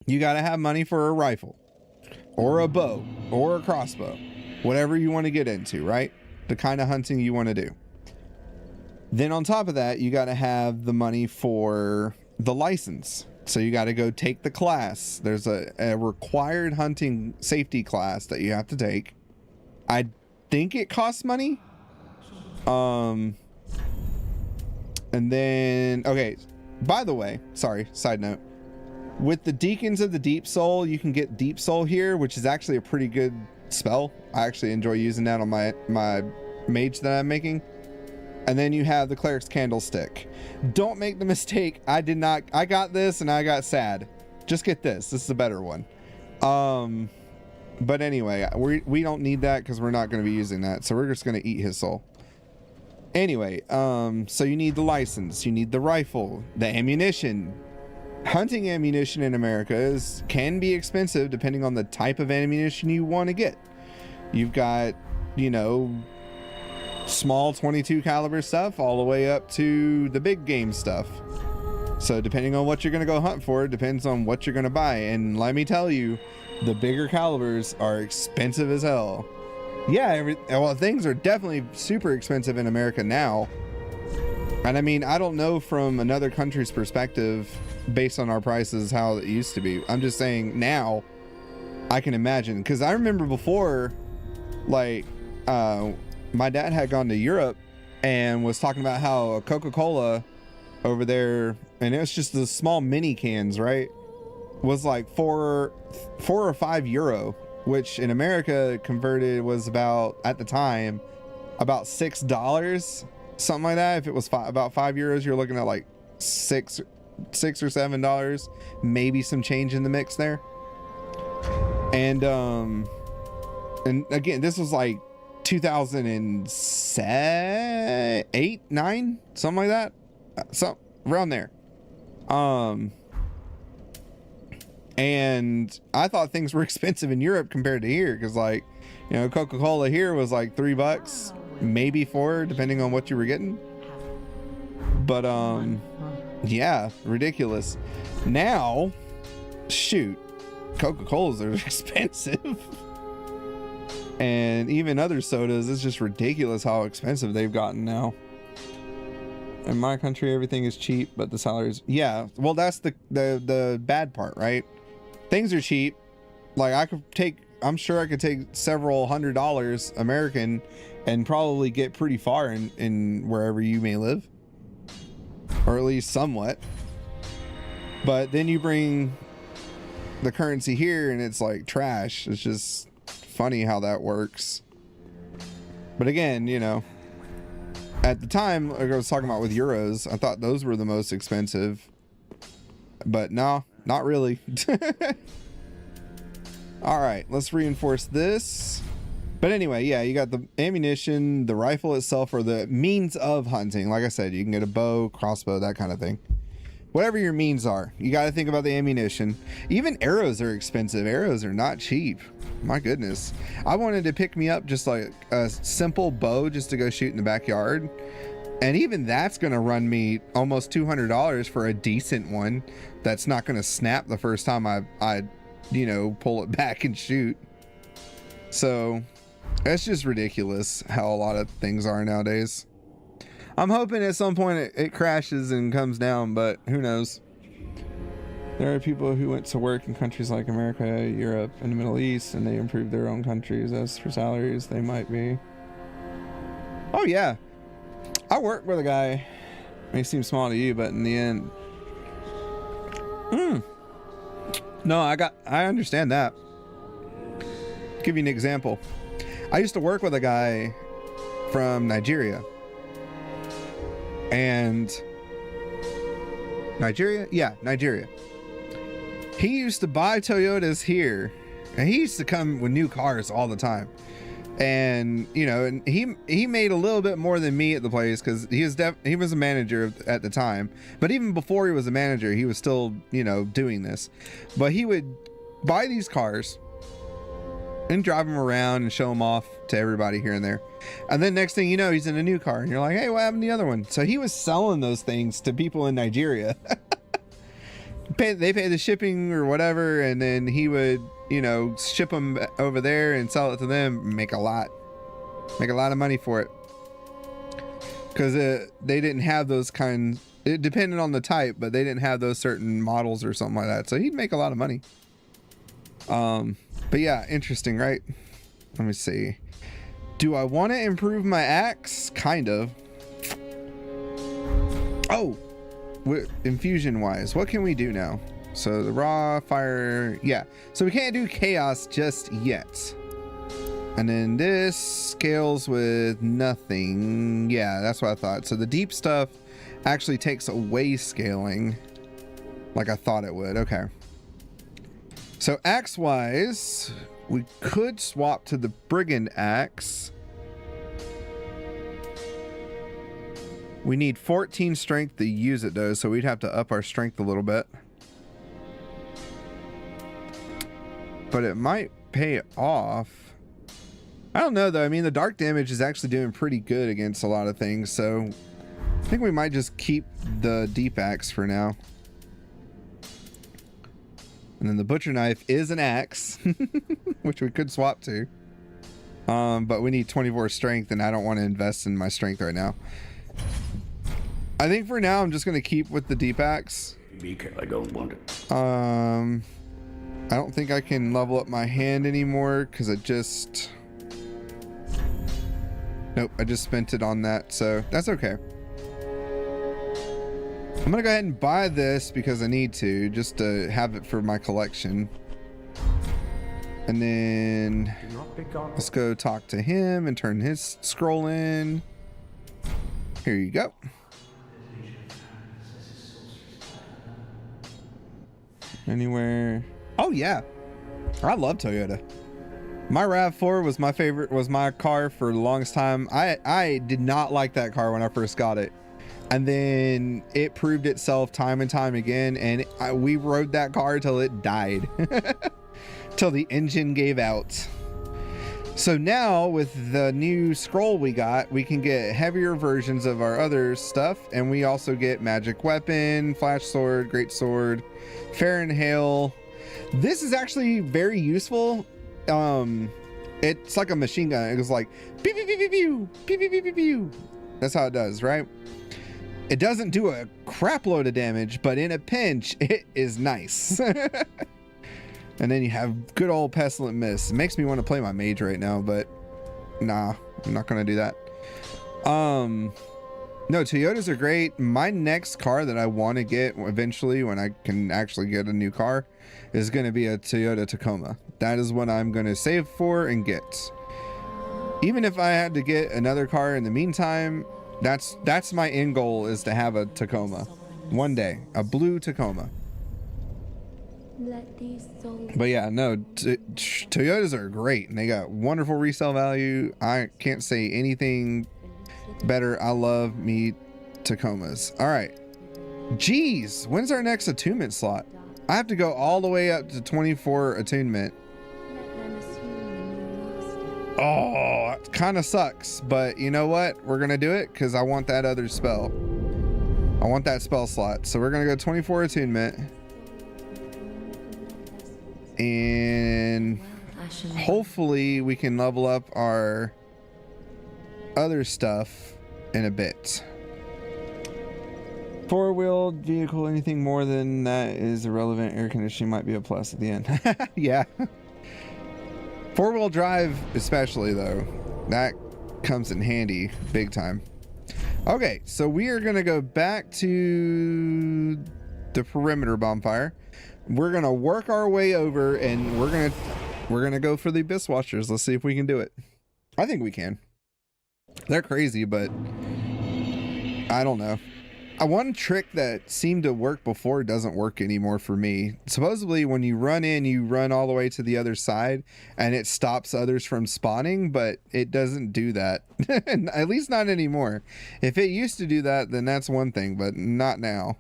Speaker 1: you gotta have money for a rifle or a bow or a crossbow, whatever you want to get into, right? The kind of hunting you want to do. Then on top of that, you gotta have the money for the license. So you got to go take the class. There's a required hunting safety class that you have to take. I think it costs money. And then, okay, by the way, sorry, side note. With the Deacons of the Deep Soul, you can get Deep Soul here, which is actually a pretty good spell. I actually enjoy using that on my mage that I'm making. And then you have the cleric's candlestick. Don't make the mistake. I got this and I got sad. Just get this. This is a better one. But anyway, we don't need that because we're not going to be using that. So we're just going to eat his soul. Anyway, so you need the license. You need the rifle, the ammunition. Hunting ammunition in America can be expensive depending on the type of ammunition you want to get. You've got, you know, small 22 caliber stuff all the way up to the big game stuff. So depending on what you're going to go hunt for, it depends on what you're going to buy. And let me tell you, the bigger calibers are expensive as hell. Yeah, well, things are definitely super expensive in America now. And I mean, I don't know from another country's perspective based on our prices how it used to be. I'm just saying now I can imagine, because I remember before, like, my dad had gone to Europe and was talking about how a Coca-Cola over there, and it was just the small mini cans, right, was like 4 or 5 euro, which in America converted was about, at the time, about $6, something like that. If it was about 5 euros, you're looking at like $6 or $7, maybe some change in the mix there. And again, this was like 2007, 8, 9, something like that, so around there. And I thought things were expensive in Europe compared to here, because, like, you know, Coca-Cola here was like $3, maybe 4, depending on what you were getting. But yeah, ridiculous. Now, shoot, Coca-Colas are expensive. And even other sodas, it's just ridiculous how expensive they've gotten now. In my country, everything is cheap, but the salaries, yeah, well, that's the bad part, right? Things are cheap. Like, I'm sure I could take several $100s American and probably get pretty far in wherever you may live, or at least somewhat. But then you bring the currency here and it's like trash. It's just funny how that works. But again, you know, at the time, like I was talking about with euros, I thought those were the most expensive, but no, not really. All right, let's reinforce this. But anyway, yeah, you got the ammunition, the rifle itself, or the means of hunting. Like I said, you can get a bow, crossbow, that kind of thing. Whatever your means are, you got to think about the ammunition. Even arrows are expensive. Arrows are not cheap. My goodness. I wanted to pick me up just like a simple bow just to go shoot in the backyard. And even that's going to run me almost $200 for a decent one that's not going to snap the first time I, you know, pull it back and shoot. So that's just ridiculous how a lot of things are nowadays. I'm hoping at some point it crashes and comes down, but who knows? There are people who went to work in countries like America, Europe, and the Middle East, and they improved their own countries. As for salaries, they might be. Oh yeah, I worked with a guy. May seem small to you, but in the end, no, I understand that. Give you an example. I used to work with a guy from Nigeria. And Nigeria? Yeah, Nigeria. He used to buy Toyotas here, and he used to come with new cars all the time. And, you know, and he made a little bit more than me at the place, because he was a manager at the time. But even before he was a manager, he was still, you know, doing this. But he would buy these cars and drive them around and show them off to everybody here and there. And then next thing you know, he's in a new car and you're like, hey, what happened to the other one? So he was selling those things to people in Nigeria. They pay the shipping or whatever, and then he would, you know, ship them over there and sell it to them, make a lot of money for it. Because they didn't have those kinds, it depended on the type, but they didn't have those certain models or something like that. So he'd make a lot of money. But yeah, interesting, right? Let me see. Do I want to improve my axe? Kind of. Oh, infusion wise, what can we do now? So the raw fire, yeah. So we can't do chaos just yet. And then this scales with nothing. Yeah, that's what I thought. So the deep stuff actually takes away scaling like I thought it would. Okay. So axe wise, we could swap to the brigand axe. We need 14 strength to use it though, so we'd have to up our strength a little bit. But it might pay off. I don't know though. I mean, the dark damage is actually doing pretty good against a lot of things, so I think we might just keep the deep axe for now. And then the butcher knife is an axe, which we could swap to. But we need 24 strength, and I don't want to invest in my strength right now. I think for now I'm just gonna keep with the deep axe.
Speaker 2: I don't want it.
Speaker 1: I don't think I can level up my hand anymore because I just... Nope, I just spent it on that, so that's okay. I'm gonna go ahead and buy this because I need to, just to have it for my collection. And then let's go talk to him and turn his scroll in. Here you go. Anywhere? Oh yeah, I love Toyota. My RAV4 was my favorite, was my car for the longest time. I did not like that car when I first got it. And then it proved itself time and time again. And we rode that car till it died, till the engine gave out. So now with the new scroll we got, we can get heavier versions of our other stuff. And we also get magic weapon, flash sword, great sword, fair and hail. This is actually very useful. It's like a machine gun. It goes like pew pew pew pew pew pew pew pew pew pew. That's how it does, right? It doesn't do a crap load of damage, but in a pinch, it is nice. And then you have good old pestilent mist. It makes me want to play my mage right now, but nah, I'm not gonna do that. No, Toyotas are great. My next car that I want to get eventually, when I can actually get a new car, is going to be a Toyota Tacoma. That is what I'm going to save for and get. Even if I had to get another car in the meantime, that's my end goal, is to have a Tacoma one day, a blue Tacoma. But yeah, no, Toyotas are great and they got wonderful resale value. I can't say anything better. I love me Tacomas. All right, geez, when's our next attunement slot? I have to go all the way up to 24 attunement. Oh, it kind of sucks, but you know what, we're gonna do it because I want that other spell. I want that spell slot, so we're gonna go 24 attunement, and hopefully we can level up our other stuff in a bit. Four-wheeled vehicle, anything more than that is irrelevant. Air conditioning might be a plus at the end. Yeah. Four-wheel drive especially though, that comes in handy big time. Okay, so we are gonna go back to the perimeter bonfire. We're gonna work our way over and we're gonna go for the abyss watchers. Let's see if we can do it. I think we can. They're crazy, but I don't know. One trick that seemed to work before doesn't work anymore for me. Supposedly when you run in, you run all the way to the other side and it stops others from spawning, but it doesn't do that. At least not anymore. If it used to do that, then that's one thing, but not now.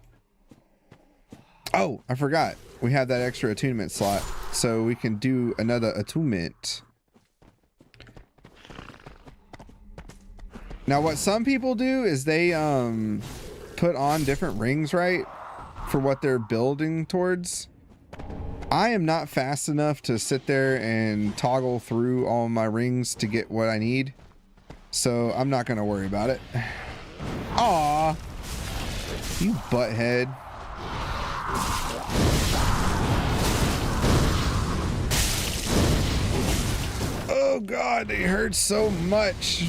Speaker 1: Oh, I forgot. We have that extra attunement slot, so we can do another attunement. Now what some people do is they put on different rings, right, for what they're building towards. I am not fast enough to sit there and toggle through all my rings to get what I need, so I'm not gonna worry about it. Aw, you butthead. Oh god, they hurt so much.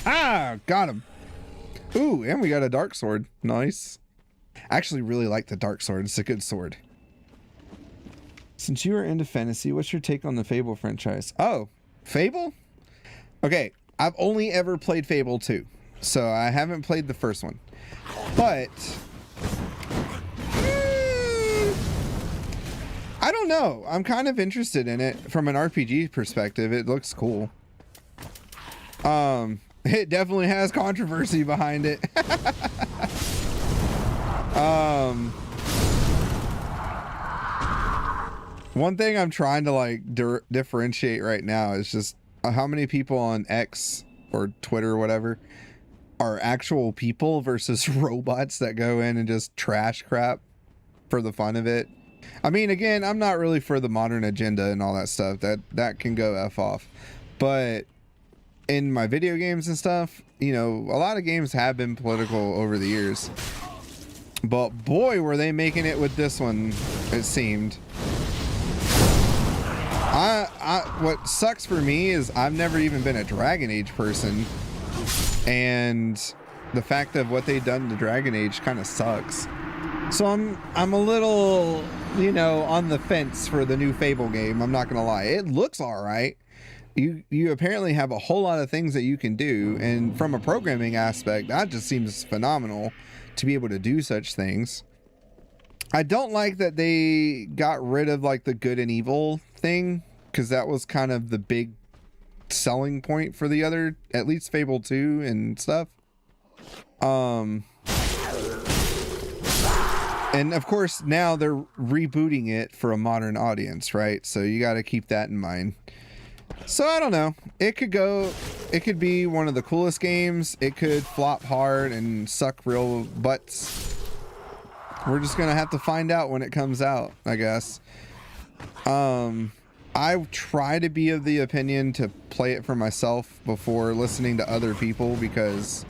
Speaker 1: Haha! Got him. Ooh, and we got a dark sword. Nice. I actually really like the dark sword. It's a good sword. Since you are into fantasy, what's your take on the Fable franchise? Oh, Fable? Okay, I've only ever played Fable 2, so I haven't played the first one. But I don't know. I'm kind of interested in it from an RPG perspective. It looks cool. It definitely has controversy behind it. One thing I'm trying to like differentiate right now is just how many people on X or Twitter or whatever are actual people versus robots that go in and just trash crap for the fun of it. I mean, again, I'm not really for the modern agenda and all that stuff. That can go F off. But in my video games and stuff, you know, a lot of games have been political over the years. But boy, were they making it with this one, it seemed. What sucks for me is I've never even been a Dragon Age person, and the fact of what they've done to Dragon Age kind of sucks. So I'm a little, you know, on the fence for the new Fable game. I'm not gonna lie, it looks all right. You apparently have a whole lot of things that you can do, and from a programming aspect, that just seems phenomenal to be able to do such things. I don't like that they got rid of like the good and evil thing, because that was kind of the big selling point for the other, at least Fable 2 and stuff. And of course now they're rebooting it for a modern audience, right? So you got to keep that in mind. So I don't know, it could be one of the coolest games. It could flop hard and suck real butts. We're just gonna have to find out when it comes out, I guess. I try to be of the opinion to play it for myself before listening to other people, because,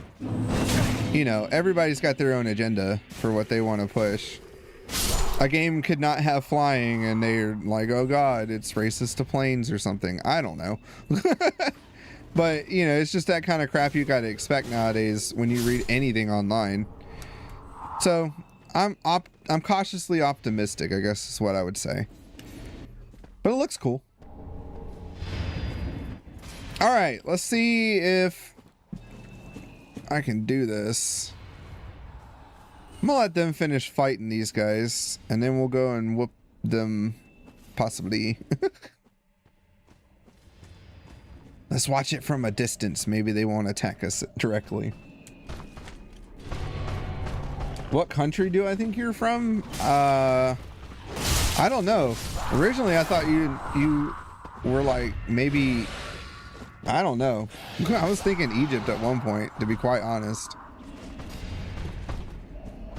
Speaker 1: you know, everybody's got their own agenda for what they want to push. A game could not have flying and they're like, oh god, it's racist to planes or something. I don't know. But, you know, it's just that kind of crap you got to expect nowadays when you read anything online. So I'm cautiously optimistic, I guess is what I would say. But it looks cool. All right, let's see if I can do this. I'm gonna let them finish fighting these guys, and then we'll go and whoop them, possibly. Let's watch it from a distance. Maybe they won't attack us directly. What country do I think you're from? I don't know. Originally, I thought you were like, maybe, I don't know. I was thinking Egypt at one point, to be quite honest.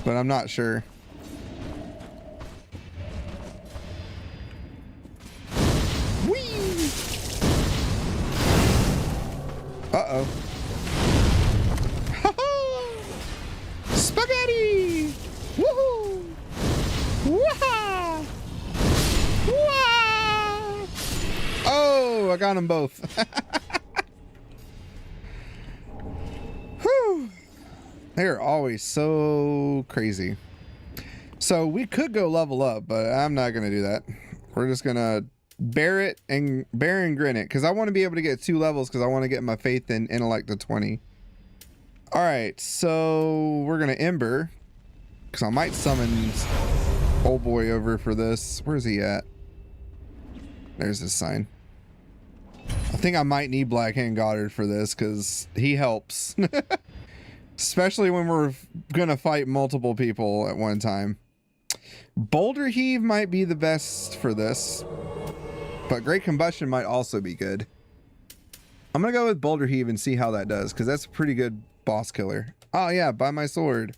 Speaker 1: But I'm not sure. Whee! Uh-oh. Spaghetti! Woohoo! Wah! Wah! Oh, I got them both. Whew. They're always so crazy. So we could go level up, but I'm not going to do that. We're just going to bear and grin it, because I want to be able to get 2 levels, because I want to get my faith and intellect to 20. All right, so we're going to Ember, because I might summon old boy over for this. Where's he at? There's his sign. I think I might need Black Hand Goddard for this, because he helps. Especially when we're gonna fight multiple people at one time. Boulder Heave might be the best for this, but Great Combustion might also be good. I'm gonna go with Boulder Heave and see how that does, because that's a pretty good boss killer. Oh yeah, buy my sword.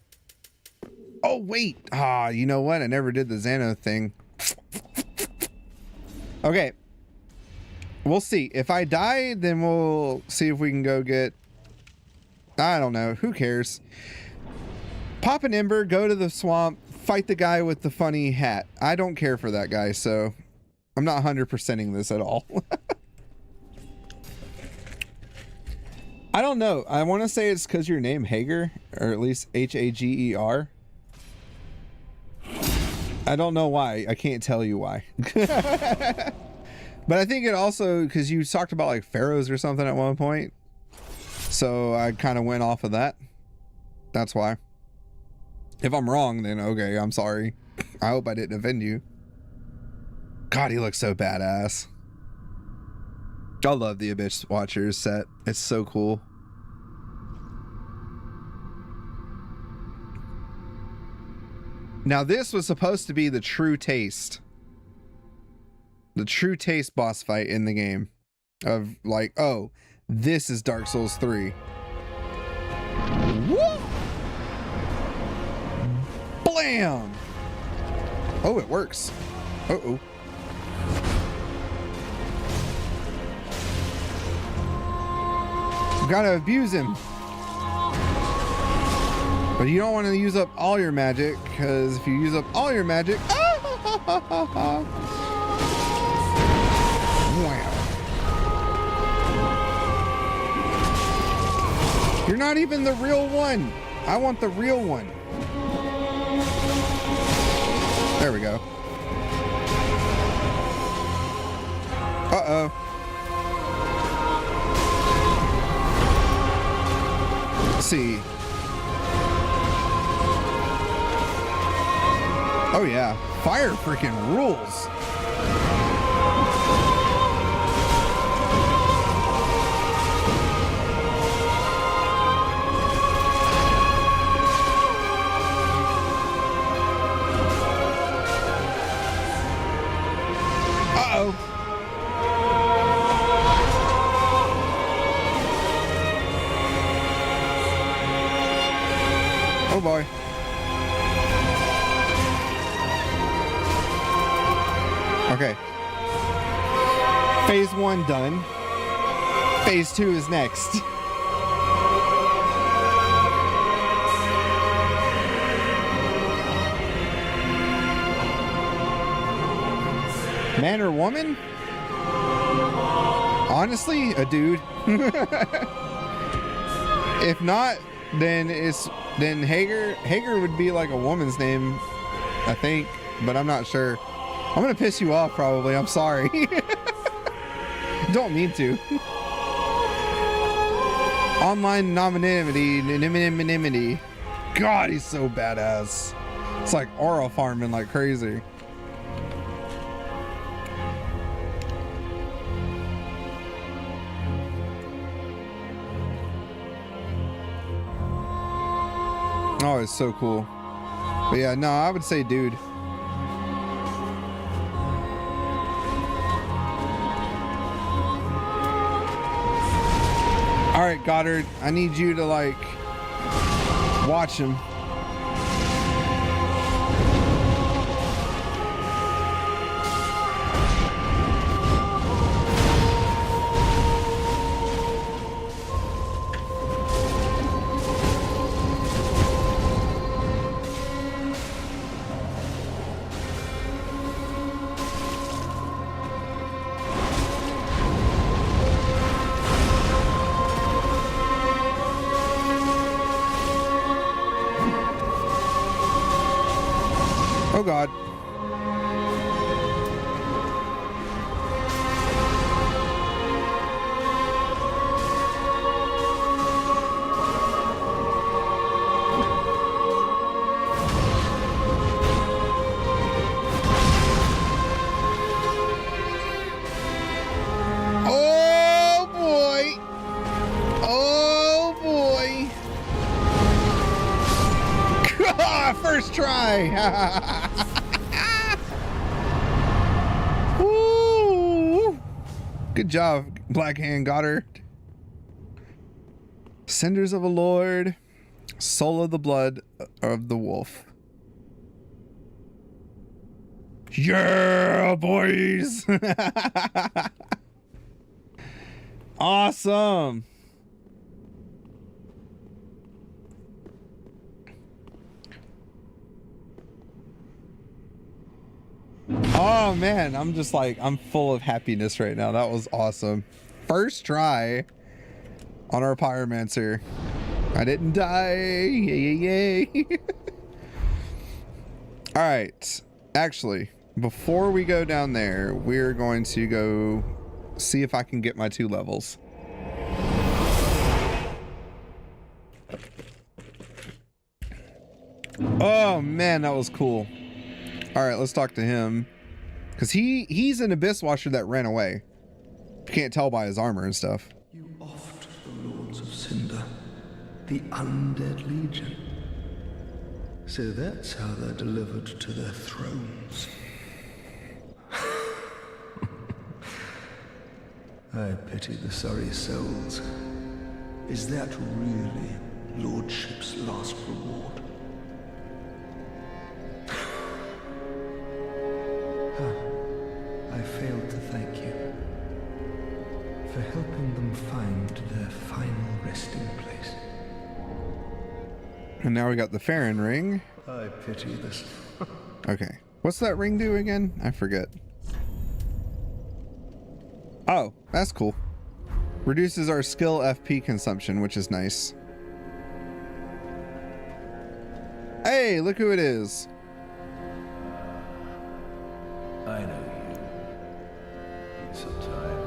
Speaker 1: Oh wait, you know what? I never did the Xano thing. Okay, we'll see. If I die, then we'll see if we can go get, I don't know, who cares? Pop an Ember, go to the swamp, fight the guy with the funny hat. I don't care for that guy, so I'm not 100%ing this at all. I don't know. I want to say it's because your name Hager, or at least Hager. I don't know why. I can't tell you why. But I think it also because you talked about like pharaohs or something at one point. So I kind of went off of that. That's why. If I'm wrong, then okay, I'm sorry. I hope I didn't offend you. God, he looks so badass. I love the Abyss Watchers set. It's so cool. Now this was supposed to be the true taste. The true taste boss fight in the game. Of like, oh, this is Dark Souls 3. Woo! Blam! Oh, it works. Uh-oh. You gotta abuse him. But you don't want to use up all your magic, because if you use up all your magic... Wow. You're not even the real one. I want the real one. There we go. Uh-oh. Let's see. Oh yeah, fire freaking rules. Uh-oh. Oh boy. Okay. Phase 1 done. Phase 2 is next. Man or woman? Honestly, a dude. If not, then Hager would be like a woman's name, I think, but I'm not sure. I'm gonna piss you off probably. I'm sorry. Don't mean to. Online anonymity. God, he's so badass. It's like aura farming like crazy. Oh, it's so cool. But yeah, no, I would say dude. All right, Goddard, I need you to like watch him. Oh God. Oh boy. Oh boy. First try. Woo. Good job, Black Hand Goddard. Cinders of a Lord, soul of the blood of the wolf. Yeah, boys. Awesome. Oh man, I'm just like, I'm full of happiness right now. That was awesome. First try. on our pyromancer. I didn't die. Yay. All right. Actually, before we go down there, we're going to go see if I can get my 2 levels. Oh man, that was cool. All right, let's talk to him. Because he's an Abyss Watcher that ran away. You can't tell by his armor and stuff.
Speaker 3: You oft the Lords of Cinder, the undead legion. So that's how they're delivered to their thrones. I pity the sorry souls. Is that really Lordship's last reward? I failed to thank you for helping them find their final resting place.
Speaker 1: And now we got the Farron ring.
Speaker 3: I pity this.
Speaker 1: Okay. What's that ring do again? I forget. Oh, that's cool. Reduces our skill FP consumption, which is nice. Hey, look who it is.
Speaker 2: I know you. Need some time.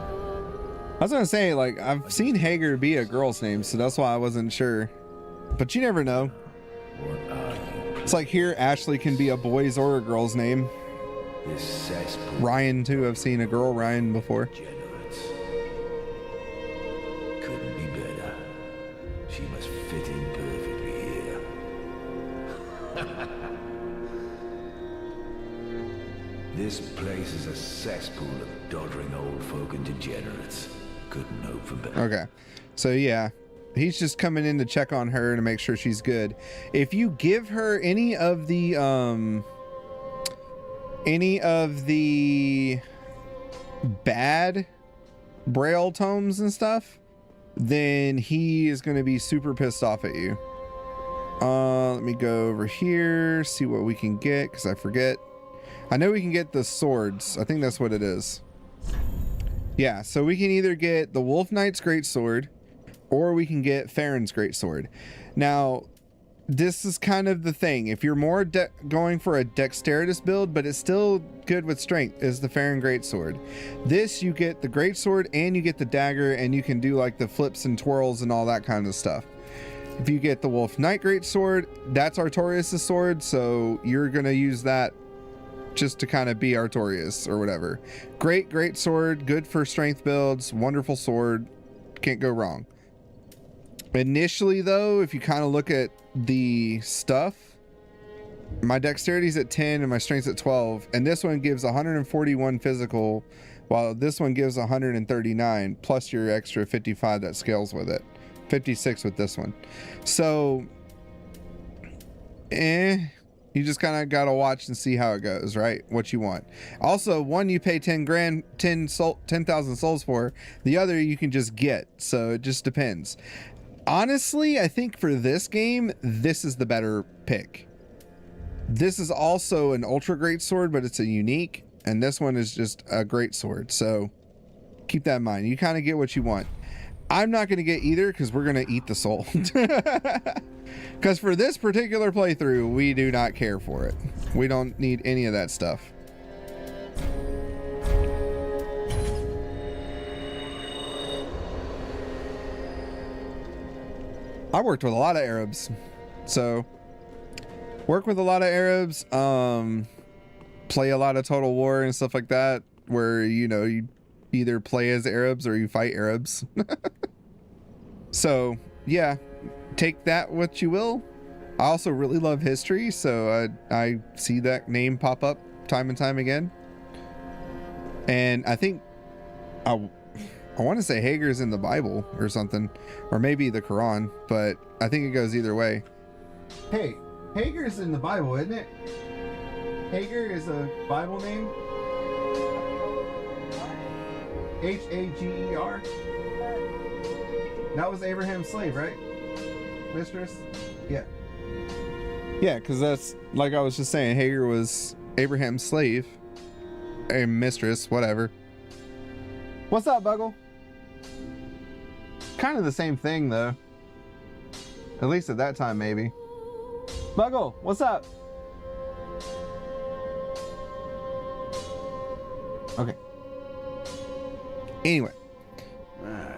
Speaker 1: I was gonna say, like, I've seen Hager be a girl's name, so that's why I wasn't sure. But you never know.
Speaker 2: What are you?
Speaker 1: It's like here, Ashley can be a boy's or a girl's name.
Speaker 2: This cesspool.
Speaker 1: Ryan, too. I've seen a girl Ryan before.
Speaker 2: Degenerates. Couldn't be better. She must fit in perfectly here. This place is a cesspool of doddering old folk and degenerates. Couldn't hope for better.
Speaker 1: Okay. So, yeah. He's just coming in to check on her to make sure she's good. If you give her any of the bad braille tomes and stuff, then he is going to be super pissed off at you. Let me go over here, see what we can get, because I forget. I know we can get the swords. I think that's what it is. Yeah, so we can either get the Wolf Knight's Greatsword, or we can get Farron's Greatsword. Now, this is kind of the thing. If you're more going for a dexterous build, but it's still good with strength, is the Farron Greatsword. This, you get the Greatsword and you get the dagger, and you can do like the flips and twirls and all that kind of stuff. If you get the Wolf Knight Greatsword, that's Artorias' sword, so you're going to use that just to kind of be Artorias or whatever. Great sword, good for strength builds, wonderful sword, can't go wrong. Initially though, if you kind of look at the stuff, my dexterity's at 10 and my strength's at 12, and this one gives 141 physical, while this one gives 139 plus your extra 55 that scales with it. 56 with this one. So you just kind of got to watch and see how it goes, right? What you want. Also, one you pay 10,000 souls for, the other you can just get, so it just depends. Honestly, I think for this game, this is the better pick. This is also an ultra great sword, but it's a unique, and this one is just a great sword, so keep that in mind. You kind of get what you want. I'm not going to get either because we're going to eat the soul. Because for this particular playthrough, we do not care for it. We don't need any of that stuff. I worked with a lot of Arabs, so work with a lot of Arabs, play a lot of Total War and stuff like that, where, you know, you either play as Arabs or you fight Arabs. So yeah, take that what you will. I also really love history, so I see that name pop up time and time again. And I think I want to say Hager's in the Bible or something, or maybe the Quran, but I think it goes either way. Hey, Hager's in the Bible, isn't it? Hager is a Bible name. Hager. That was Abraham's slave, right? Mistress? Yeah. Yeah, because that's, like I was just saying, Hager was Abraham's slave. A mistress, whatever. What's up, Buggle? kind of the same thing, though. At least at that time, maybe. Muggle, what's up? Okay. Anyway.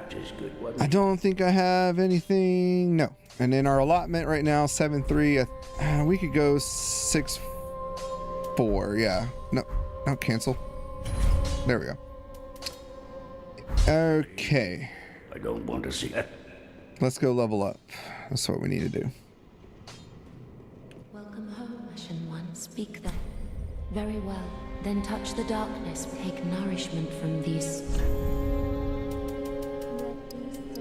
Speaker 2: Just good,
Speaker 1: I don't think I have anything. No. And in our allotment right now, 7-3. We could go 6-4. Yeah. No, cancel. There we go. Okay.
Speaker 2: I don't want to see that.
Speaker 1: Let's go level up. That's what we need to do.
Speaker 4: Welcome home, Ashen One. Speak then. Very well. Then touch the darkness. Take nourishment from these.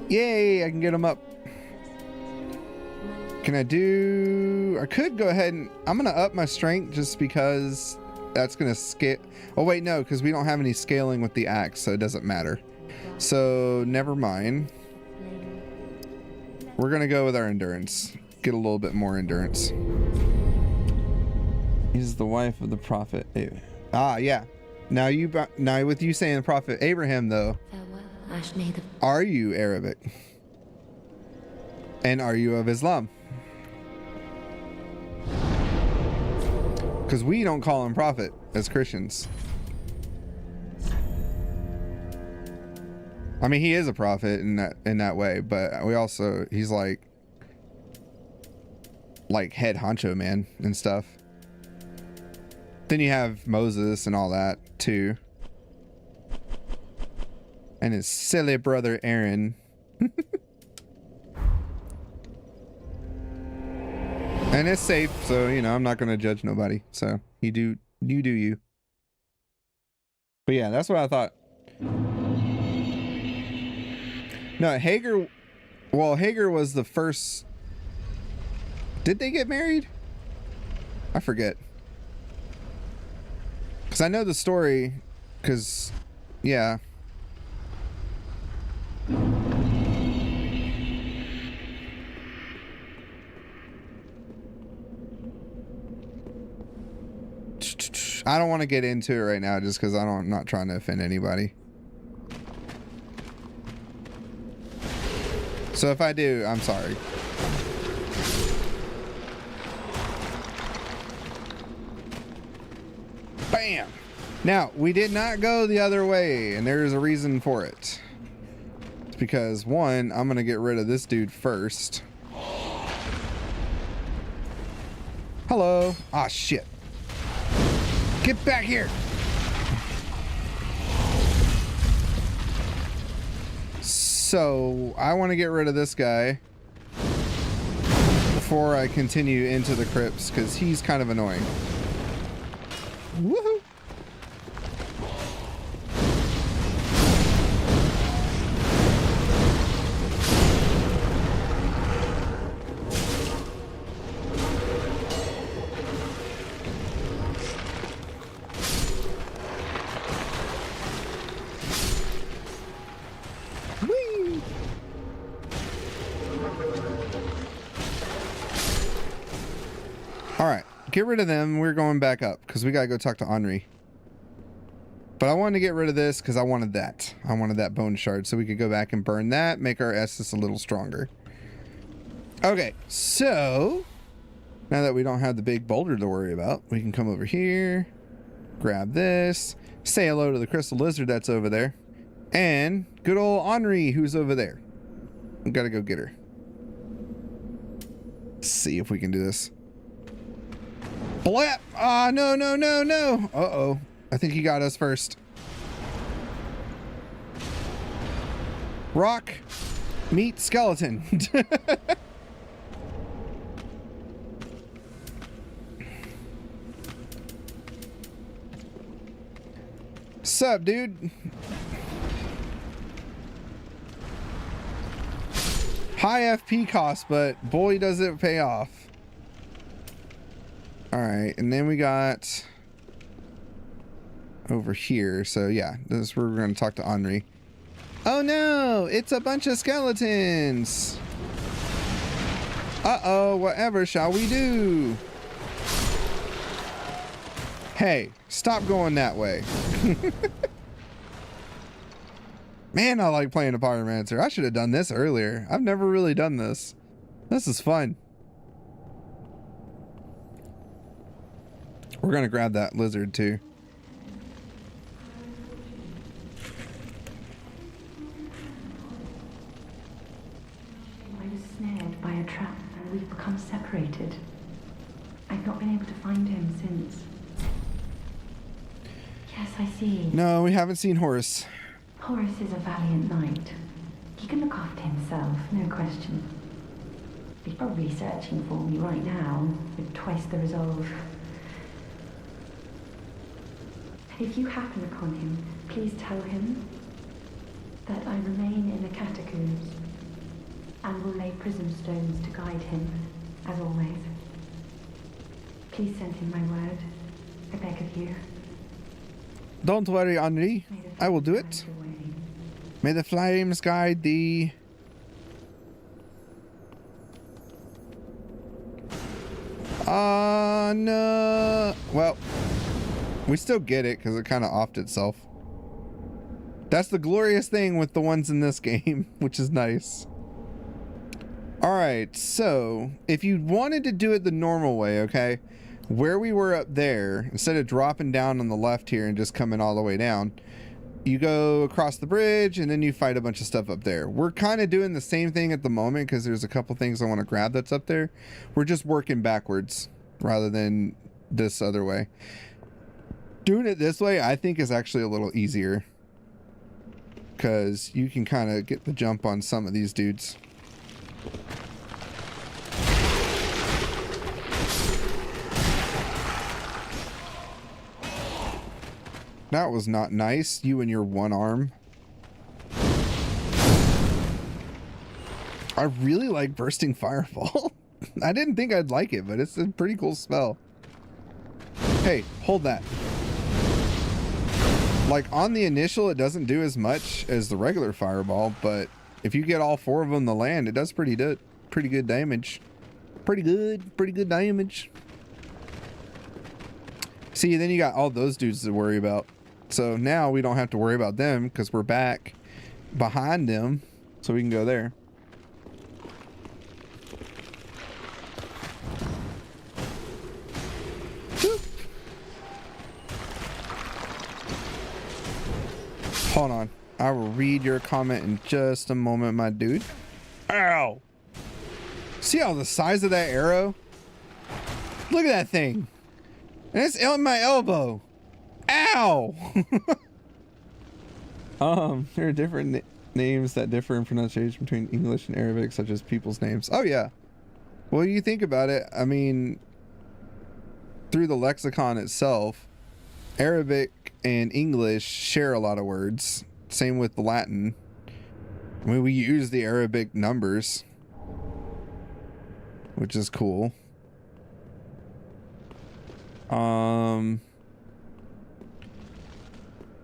Speaker 1: Yay! I can get them up. Can I do... I could go ahead and... I'm going to up my strength just because that's going to scale... Oh, wait, no, because we don't have any scaling with the axe, so it doesn't matter. So, never mind. We're going to go with our endurance. Get a little bit more endurance. He's the wife of the prophet. Ah, yeah. Now with you saying the prophet Abraham, though, are you Arabic? And are you of Islam? Because we don't call him prophet as Christians. I mean, he is a prophet in that way, but we also, he's like head honcho man and stuff. Then you have Moses and all that too. And his silly brother Aaron. And it's safe, so you know, I'm not gonna judge nobody. So you do you. But yeah, that's what I thought. No, Hagar, well, Hagar was the first. Did they get married? I forget. Because I know the story, because, yeah. I don't want to get into it right now just because I'm not trying to offend anybody. So if I do, I'm sorry. Bam! Now, we did not go the other way, and there's a reason for it. It's because, one, I'm going to get rid of this dude first. Hello. Ah, shit. Get back here. So, I want to get rid of this guy before I continue into the crypts, because he's kind of annoying. Woohoo! Whee! All right. Get rid of them. We're going back up because we got to go talk to Henri. But I wanted to get rid of this because I wanted that. I wanted that bone shard so we could go back and burn that, make our Estus a little stronger. Okay, so now that we don't have the big boulder to worry about, we can come over here, grab this, say hello to the crystal lizard that's over there, and good old Henri who's over there. We gotta go get her. Let's see if we can do this. Blap! Ah, no, no, no, no. Uh-oh. I think he got us first. Rock, meat, skeleton. Sup, dude? High FP cost, but boy, does it pay off. All right, and then we got over here. So yeah, this is where we're going to talk to Henri. Oh no, it's a bunch of skeletons. Uh-oh, whatever shall we do? Hey, stop going that way. Man, I like playing a pyromancer. I should have done this earlier. I've never really done this. This is fun. We're gonna grab that lizard too.
Speaker 5: I was snared by a trap and we've become separated. I've not been able to find him since. Yes, I see.
Speaker 1: No, we haven't seen Horace.
Speaker 5: Horace is a valiant knight. He can look after himself, no question. He's probably searching for me right now, with twice the resolve. If you happen upon him, please tell him that I remain in the catacombs and will lay prism stones to guide him, as always. Please send him my word, I beg of you.
Speaker 1: Don't worry, Henri. I will do it. May the flames guide thee. No. Well, we still get it because it kind of offed itself. That's the glorious thing with the ones in this game, which is nice. Alright, so if you wanted to do it the normal way, okay, where we were up there, instead of dropping down on the left here and just coming all the way down, you go across the bridge and then you fight a bunch of stuff up there. We're kind of doing the same thing at the moment because there's a couple things I want to grab that's up there. We're just working backwards rather than this other way. Doing it this way, I think, is actually a little easier because you can kind of get the jump on some of these dudes. That was not nice, you and your one arm. I really like Bursting Fireball. I didn't think I'd like it, but it's a pretty cool spell. Hey, hold that. Like, on the initial, it doesn't do as much as the regular Fireball, but if you get all four of them to land, it does pretty good damage. Pretty good damage. See, then you got all those dudes to worry about. So now we don't have to worry about them because we're back behind them, so we can go there. Hold on. I will read your comment in just a moment, my dude. Ow! See how the size of that arrow? Look at that thing. And it's on my elbow. Ow! There are different names that differ in pronunciation between English and Arabic, such as people's names. Oh, yeah. Well, you think about it. I mean, through the lexicon itself, Arabic and English share a lot of words. Same with the Latin. I mean, we use the Arabic numbers, which is cool.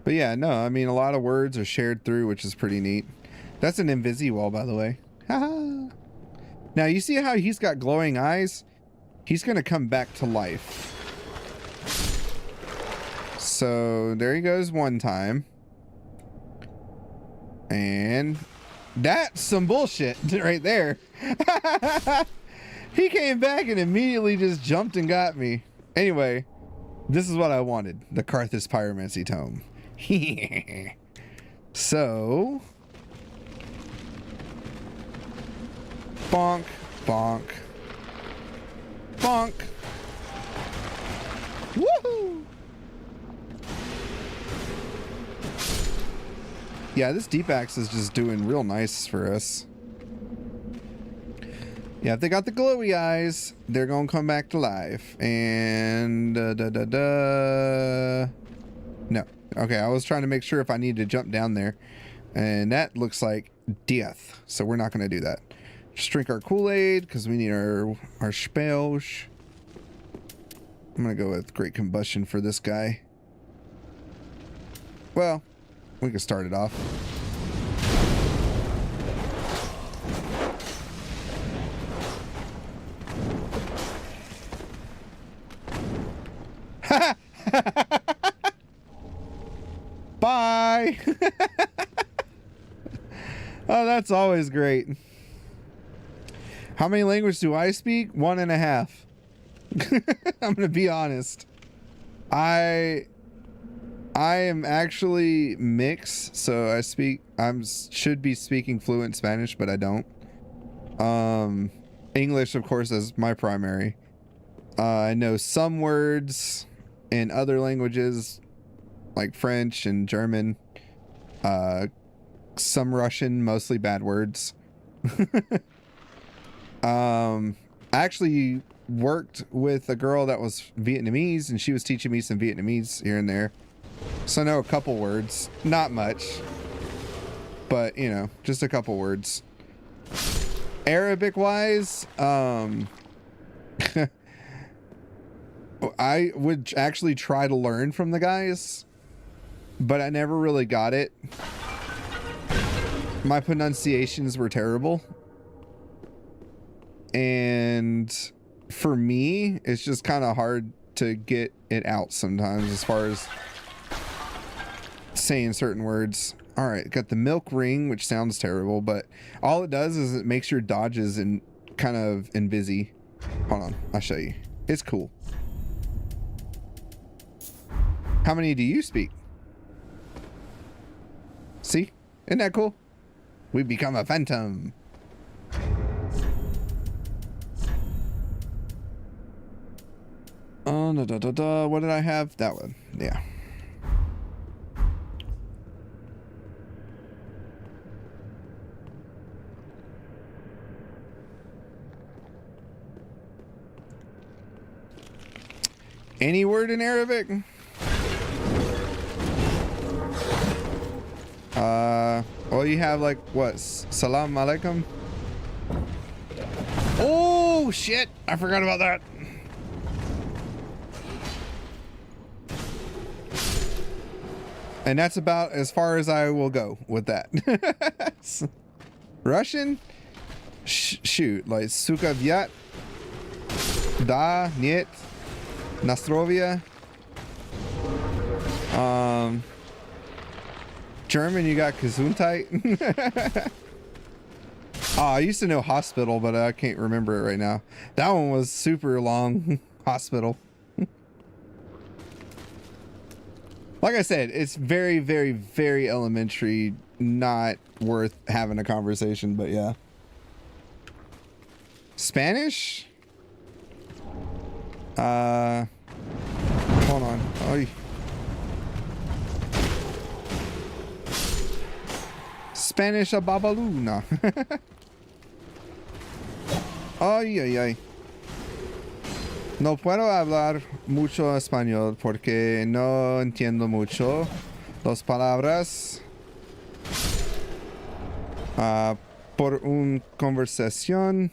Speaker 1: But yeah, no, I mean, a lot of words are shared through, which is pretty neat. That's an invisi wall, by the way. Haha. Now, you see how he's got glowing eyes? He's going to come back to life. So, there he goes one time. And that's some bullshit right there. He came back and immediately just jumped and got me. Anyway, this is what I wanted. The Karthus Pyromancy Tome. So, bonk, bonk, bonk. Woohoo! Yeah, this deep axe is just doing real nice for us. Yeah, if they got the glowy eyes, they're gonna come back to life. And no. Okay, I was trying to make sure if I needed to jump down there. And that looks like death. So we're not gonna do that. Just drink our Kool-Aid because we need our spells. I'm gonna go with Great Combustion for this guy. Well, we can start it off. Bye. Oh, that's always great. How many languages do I speak? 1.5. I'm gonna be honest. I am actually mixed, so I should be speaking fluent Spanish, but I don't. English, of course, is my primary. I know some words in other languages, like French and German. Some Russian, mostly bad words. I actually worked with a girl that was Vietnamese, and she was teaching me some Vietnamese here and there. So I know a couple words, not much, but you know, just a couple words. Arabic wise, I would actually try to learn from the guys, but I never really got it. My pronunciations were terrible. And for me, it's just kind of hard to get it out sometimes as far as saying certain words. All right, got the milk ring, which sounds terrible, but all it does is it makes your dodges and kind of busy. Hold on, I'll show you. It's cool. How many do you speak? See? Isn't that cool? We become a phantom. Oh, no, what did I have? That one. Yeah. Any word in Arabic? Well, you have like what? Salam alaikum. Oh shit! I forgot about that. And that's about as far as I will go with that. Russian? Shoot, like suka vyat, da, niet, nastrovia. German, you got Gesundheit. Oh, I used to know hospital, but I can't remember it right now. That one was super long. Hospital. Like I said, it's very, very, very elementary. Not worth having a conversation, but yeah. Spanish? Hold on. Oh. Spanish a babaluna. Ay, ay, ay. No puedo hablar mucho español porque no entiendo mucho las palabras por una conversación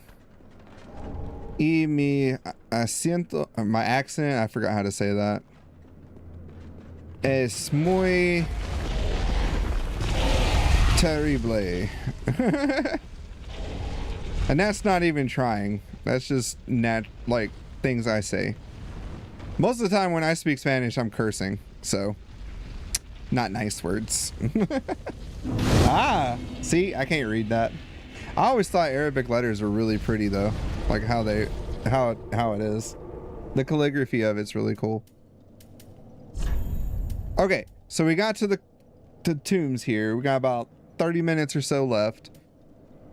Speaker 1: y mi acento, my accent, I forgot how to say that, es muy terrible. And that's not even trying. That's just like things I say. Most of the time when I speak Spanish, I'm cursing, so not nice words. Ah, see, I can't read that. I always thought Arabic letters were really pretty though, like how it is. The calligraphy of it's really cool. Okay, so we got to the tombs here. We got about 30 minutes or so left.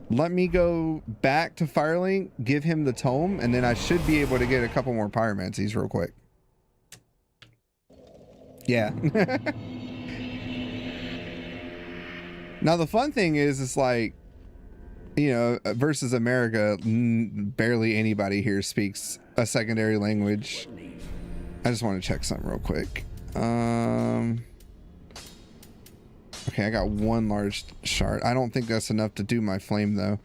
Speaker 1: Let me go back to Firelink, give him the tome, and then I should be able to get a couple more pyromancies real quick. Yeah. Now the fun thing is, it's like, you know, versus America, barely anybody here speaks a secondary language. I just want to check something real quick. Okay, I got one large shard. I don't think that's enough to do my flame though.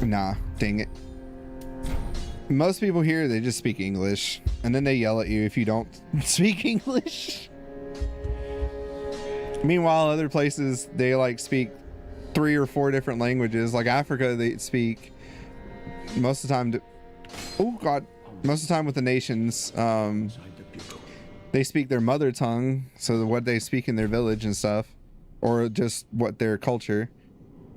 Speaker 1: Nah, dang it. Most people here, they just speak English, and then they yell at you if you don't speak English. Meanwhile, other places, they like speak 3 or 4 different languages. Like Africa, they speak most of the time. Oh God, most of the time with the nations, they speak their mother tongue, so what they speak in their village and stuff, or just what their culture.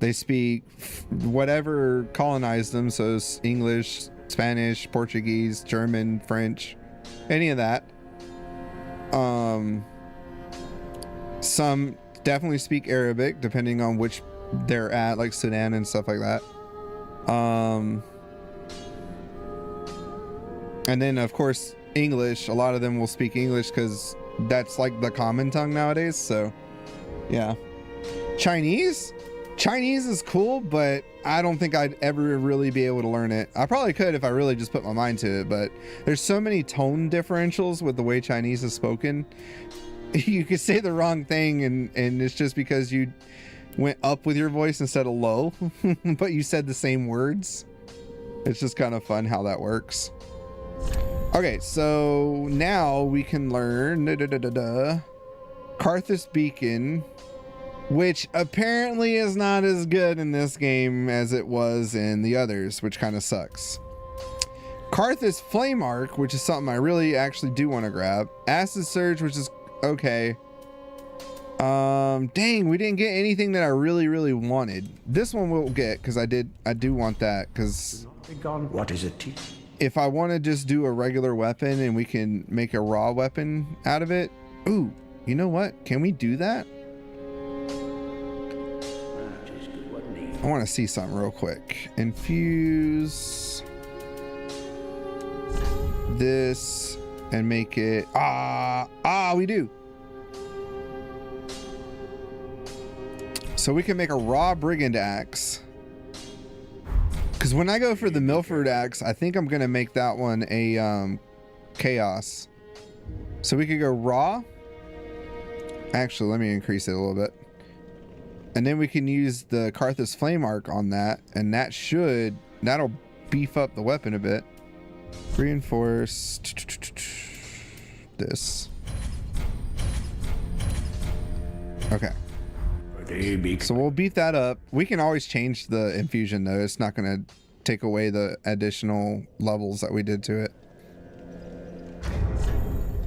Speaker 1: They speak whatever colonized them, so it's English, Spanish, Portuguese, German, French, any of that. Some definitely speak Arabic, depending on which they're at, like Sudan and stuff like that. And then of course English. A lot of them will speak English because that's like the common tongue nowadays. So yeah. Chinese is cool, but I don't think I'd ever really be able to learn it. I probably could if I really just put my mind to it, but there's so many tone differentials with the way Chinese is spoken. You could say the wrong thing and it's just because you went up with your voice instead of low, but you said the same words. It's just kind of fun how that works. Okay, so now we can learn Karthus Beacon, which apparently is not as good in this game as it was in the others, which kind of sucks. Karthus Flame Arc, which is something I really actually do want to grab. Acid Surge, which is okay. Dang, we didn't get anything that I really wanted. This one we'll get because I do want that, because
Speaker 2: What is it?
Speaker 1: if I want to just do a regular weapon and we can make a raw weapon out of it. Ooh, you know what? Can we do that? I want to see something real quick. Infuse this and make it we do. So we can make a raw brigand axe, because when I go for the Milford axe, I think I'm gonna make that one a chaos. So we could go raw. Actually, let me increase it a little bit. And then we can use the Karthus Flame Arc on that, and that'll beef up the weapon a bit. Reinforce this. Okay. So we'll beef that up. We can always change the infusion though. It's not going to take away the additional levels that we did to it.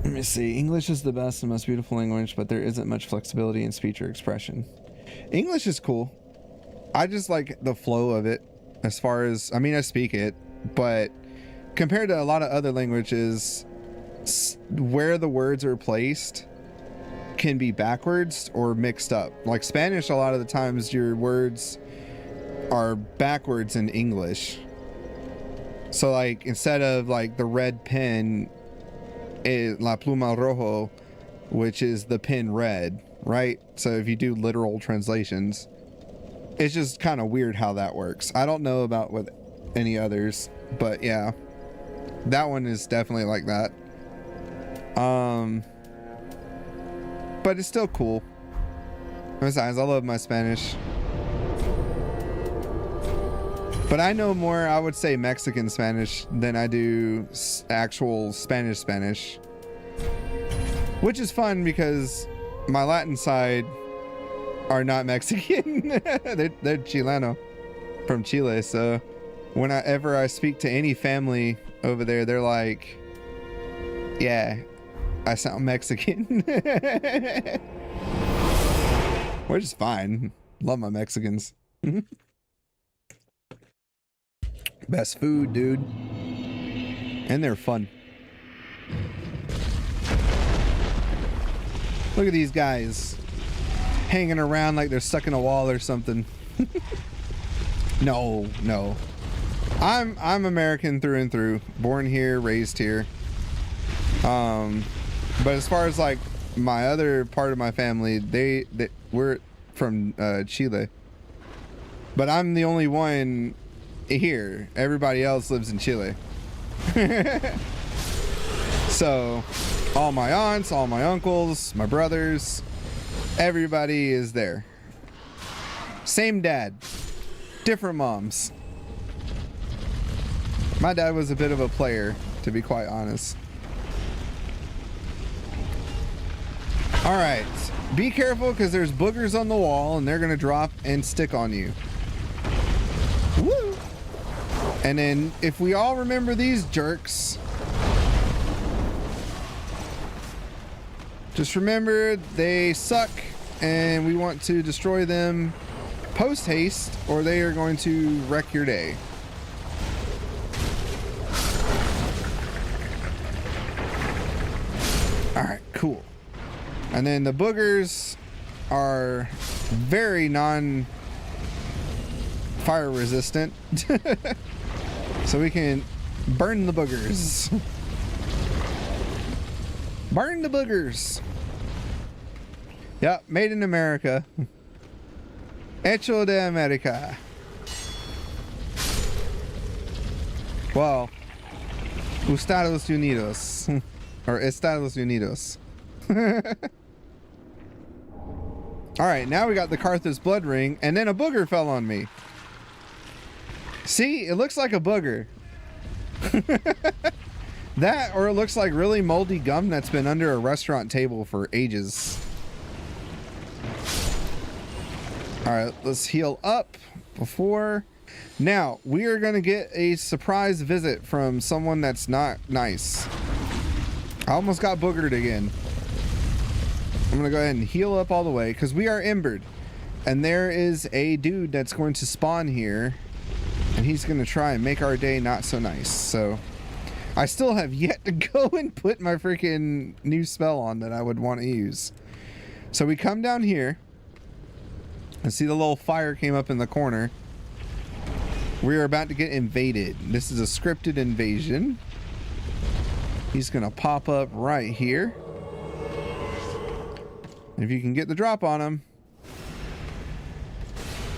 Speaker 1: Let me see. English is the best and most beautiful language, but there isn't much flexibility in speech or expression. English is cool. I just like the flow of it, as far as, I mean, I speak it, but compared to a lot of other languages, where the words are placed can be backwards or mixed up. Like Spanish, a lot of the times your words are backwards in English. So like instead of like the red pen, la pluma rojo, which is the pen red, right? So if you do literal translations, it's just kind of weird how that works. I don't know about with any others, but yeah, that one is definitely like that. But it's still cool. Besides, I love my Spanish. But I know more, I would say, Mexican Spanish than I do actual Spanish. Which is fun because my Latin side are not Mexican. they're Chileno from Chile. So whenever I speak to any family over there, they're like, yeah, I sound Mexican. Which is fine. Love my Mexicans. Best food, dude. And they're fun. Look at these guys hanging around like they're stuck in a wall or something. No. I'm American through and through. Born here, raised here. But as far as like my other part of my family, we're from Chile. But I'm the only one here. Everybody else lives in Chile. So all my aunts, all my uncles, my brothers, everybody is there. Same dad, different moms. My dad was a bit of a player, to be quite honest. All right, be careful because there's boogers on the wall and they're gonna drop and stick on you. Woo! And then if we all remember these jerks, just remember they suck and we want to destroy them post haste, or they are going to wreck your day. All right, cool. And then the boogers are very non-fire resistant. So we can burn the boogers. Burn the boogers. Yep, made in America. Hecho de America. Well, Estados Unidos. Or Estados Unidos. Alright, now we got the Carthus blood ring, and then a booger fell on me. See, it looks like a booger. That, or it looks like really moldy gum that's been under a restaurant table for ages. Alright, let's heal up before. Now, we are going to get a surprise visit from someone that's not nice. I almost got boogered again. I'm going to go ahead and heal up all the way because we are embered. And there is a dude that's going to spawn here. And he's going to try and make our day not so nice. So, I still have yet to go and put my freaking new spell on that I would want to use. So, we come down here. And see the little fire came up in the corner. We are about to get invaded. This is a scripted invasion. He's going to pop up right here. If you can get the drop on him,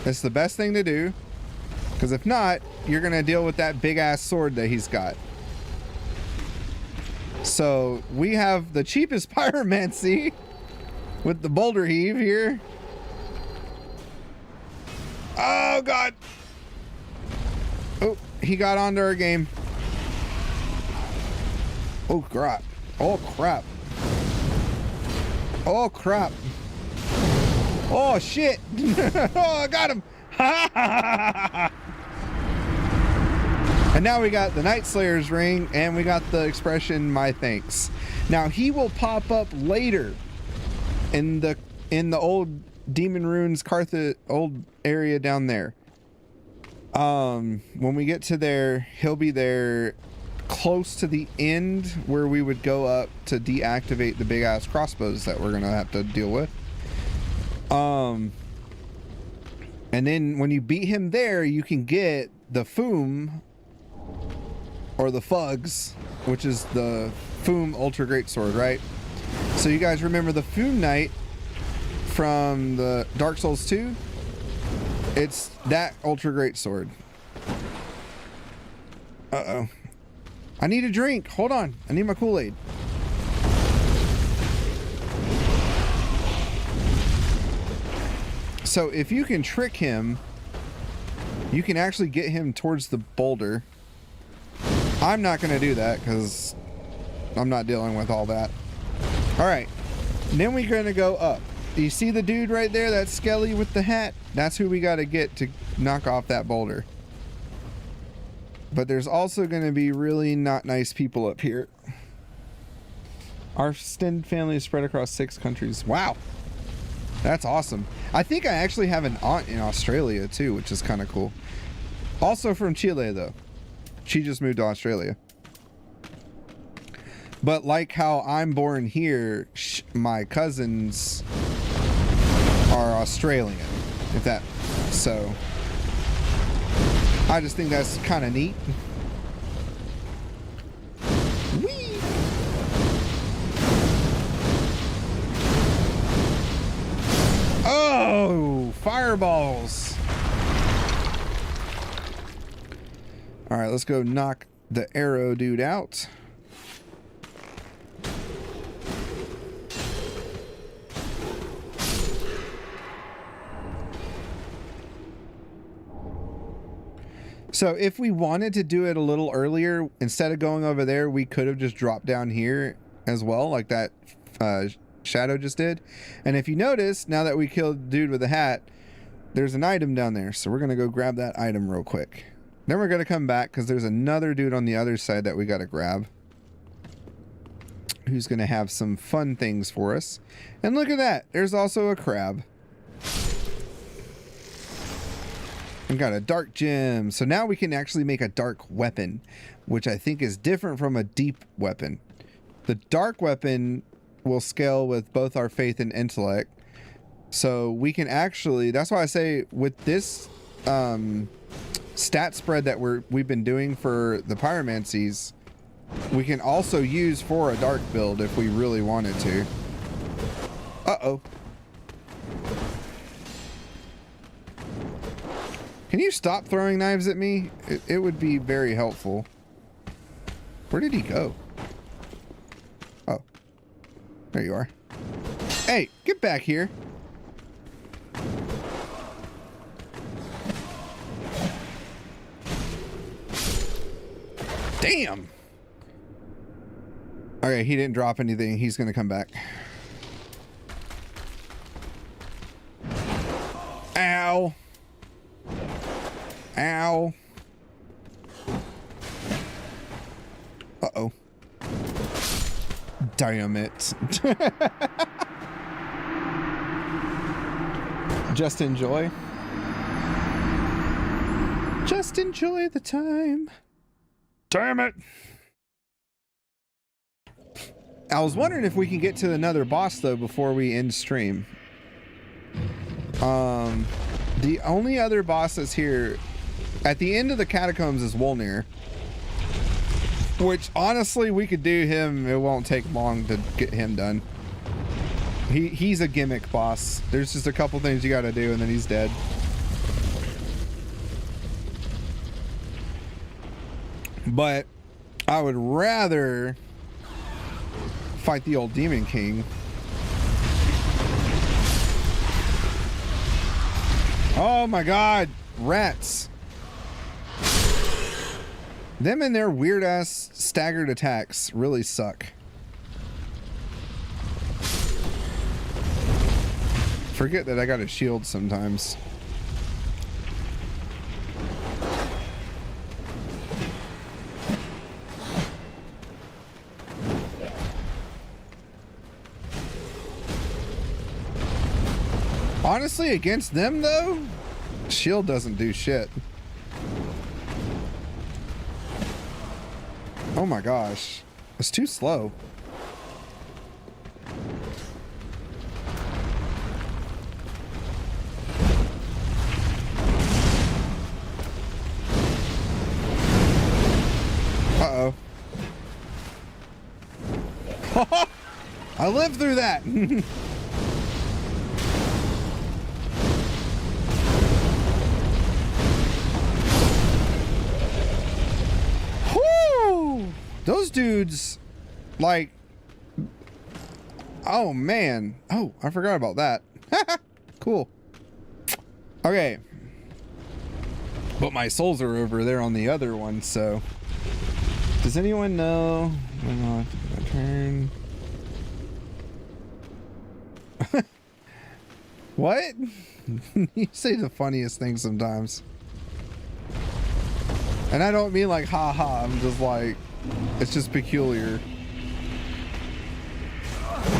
Speaker 1: it's the best thing to do. Because if not, you're going to deal with that big ass sword that he's got. So we have the cheapest pyromancy with the boulder heave here. Oh God. Oh, he got onto our game. Oh crap. Oh crap. Oh crap. Oh shit. Oh, I got him. And now we got the Night Slayer's ring, and we got the expression "my thanks." Now he will pop up later in the old Demon Runes Carthage old area down there. When we get to there, he'll be there close to the end where we would go up to deactivate the big ass crossbows that we're gonna have to deal with. And then when you beat him there, you can get the Foom or the Fugs, which is the Foom Ultra Great Sword, right? So you guys remember the Foom Knight from the Dark Souls 2? It's that Ultra Great Sword. Uh-oh. I need a drink. Hold on. I need my Kool-Aid. So if you can trick him, you can actually get him towards the boulder. I'm not going to do that because I'm not dealing with all that. All right. Then we're going to go up. Do you see the dude right there, that skelly with the hat? That's who we got to get to knock off that boulder. But there's also going to be really not nice people up here. Our extended family is spread across 6 countries. Wow. That's awesome. I think I actually have an aunt in Australia too, which is kind of cool. Also from Chile though. She just moved to Australia. But like how I'm born here, my cousins are Australian. If that, so I just think that's kind of neat. Whee! Oh, fireballs. All right, let's go knock the arrow dude out. So if we wanted to do it a little earlier, instead of going over there, we could have just dropped down here as well, like that Shadow just did. And if you notice, now that we killed the dude with the hat, there's an item down there. So we're going to go grab that item real quick. Then we're going to come back because there's another dude on the other side that we got to grab. who's going to have some fun things for us. And look at that. There's also a crab. We got a dark gem. So now we can actually make a dark weapon, which I think is different from a deep weapon. The dark weapon will scale with both our faith and intellect. So we can actually, that's why I say with this stat spread that we've been doing for the pyromancies, we can also use for a dark build if we really wanted to. Uh-oh. Can you stop throwing knives at me? It would be very helpful. Where did he go? Oh. There you are. Hey, get back here. Damn. Okay, he didn't drop anything. He's gonna come back. Ow. Ow. Uh-oh. Damn it. Just enjoy. Just enjoy the time. Damn it. I was wondering if we can get to another boss though before we end stream. The only other boss that's here at the end of the catacombs is Wolnir, which honestly we could do him. It won't take long to get him done. He's a gimmick boss. There's just a couple things you got to do and then he's dead. But I would rather fight the old Demon King. Oh my god, rats. Them and their weird ass staggered attacks really suck. Forget that I got a shield sometimes. Honestly, against them though, shield doesn't do shit. Oh my gosh, it's too slow. Uh-oh. I lived through that. Those dudes, like, oh man. Oh, I forgot about that. Cool. Okay. But my souls are over there on the other one, so. Does anyone know when I'll have to do my turn? What? You say the funniest things sometimes. And I don't mean like ha-ha, I'm just like, it's just peculiar.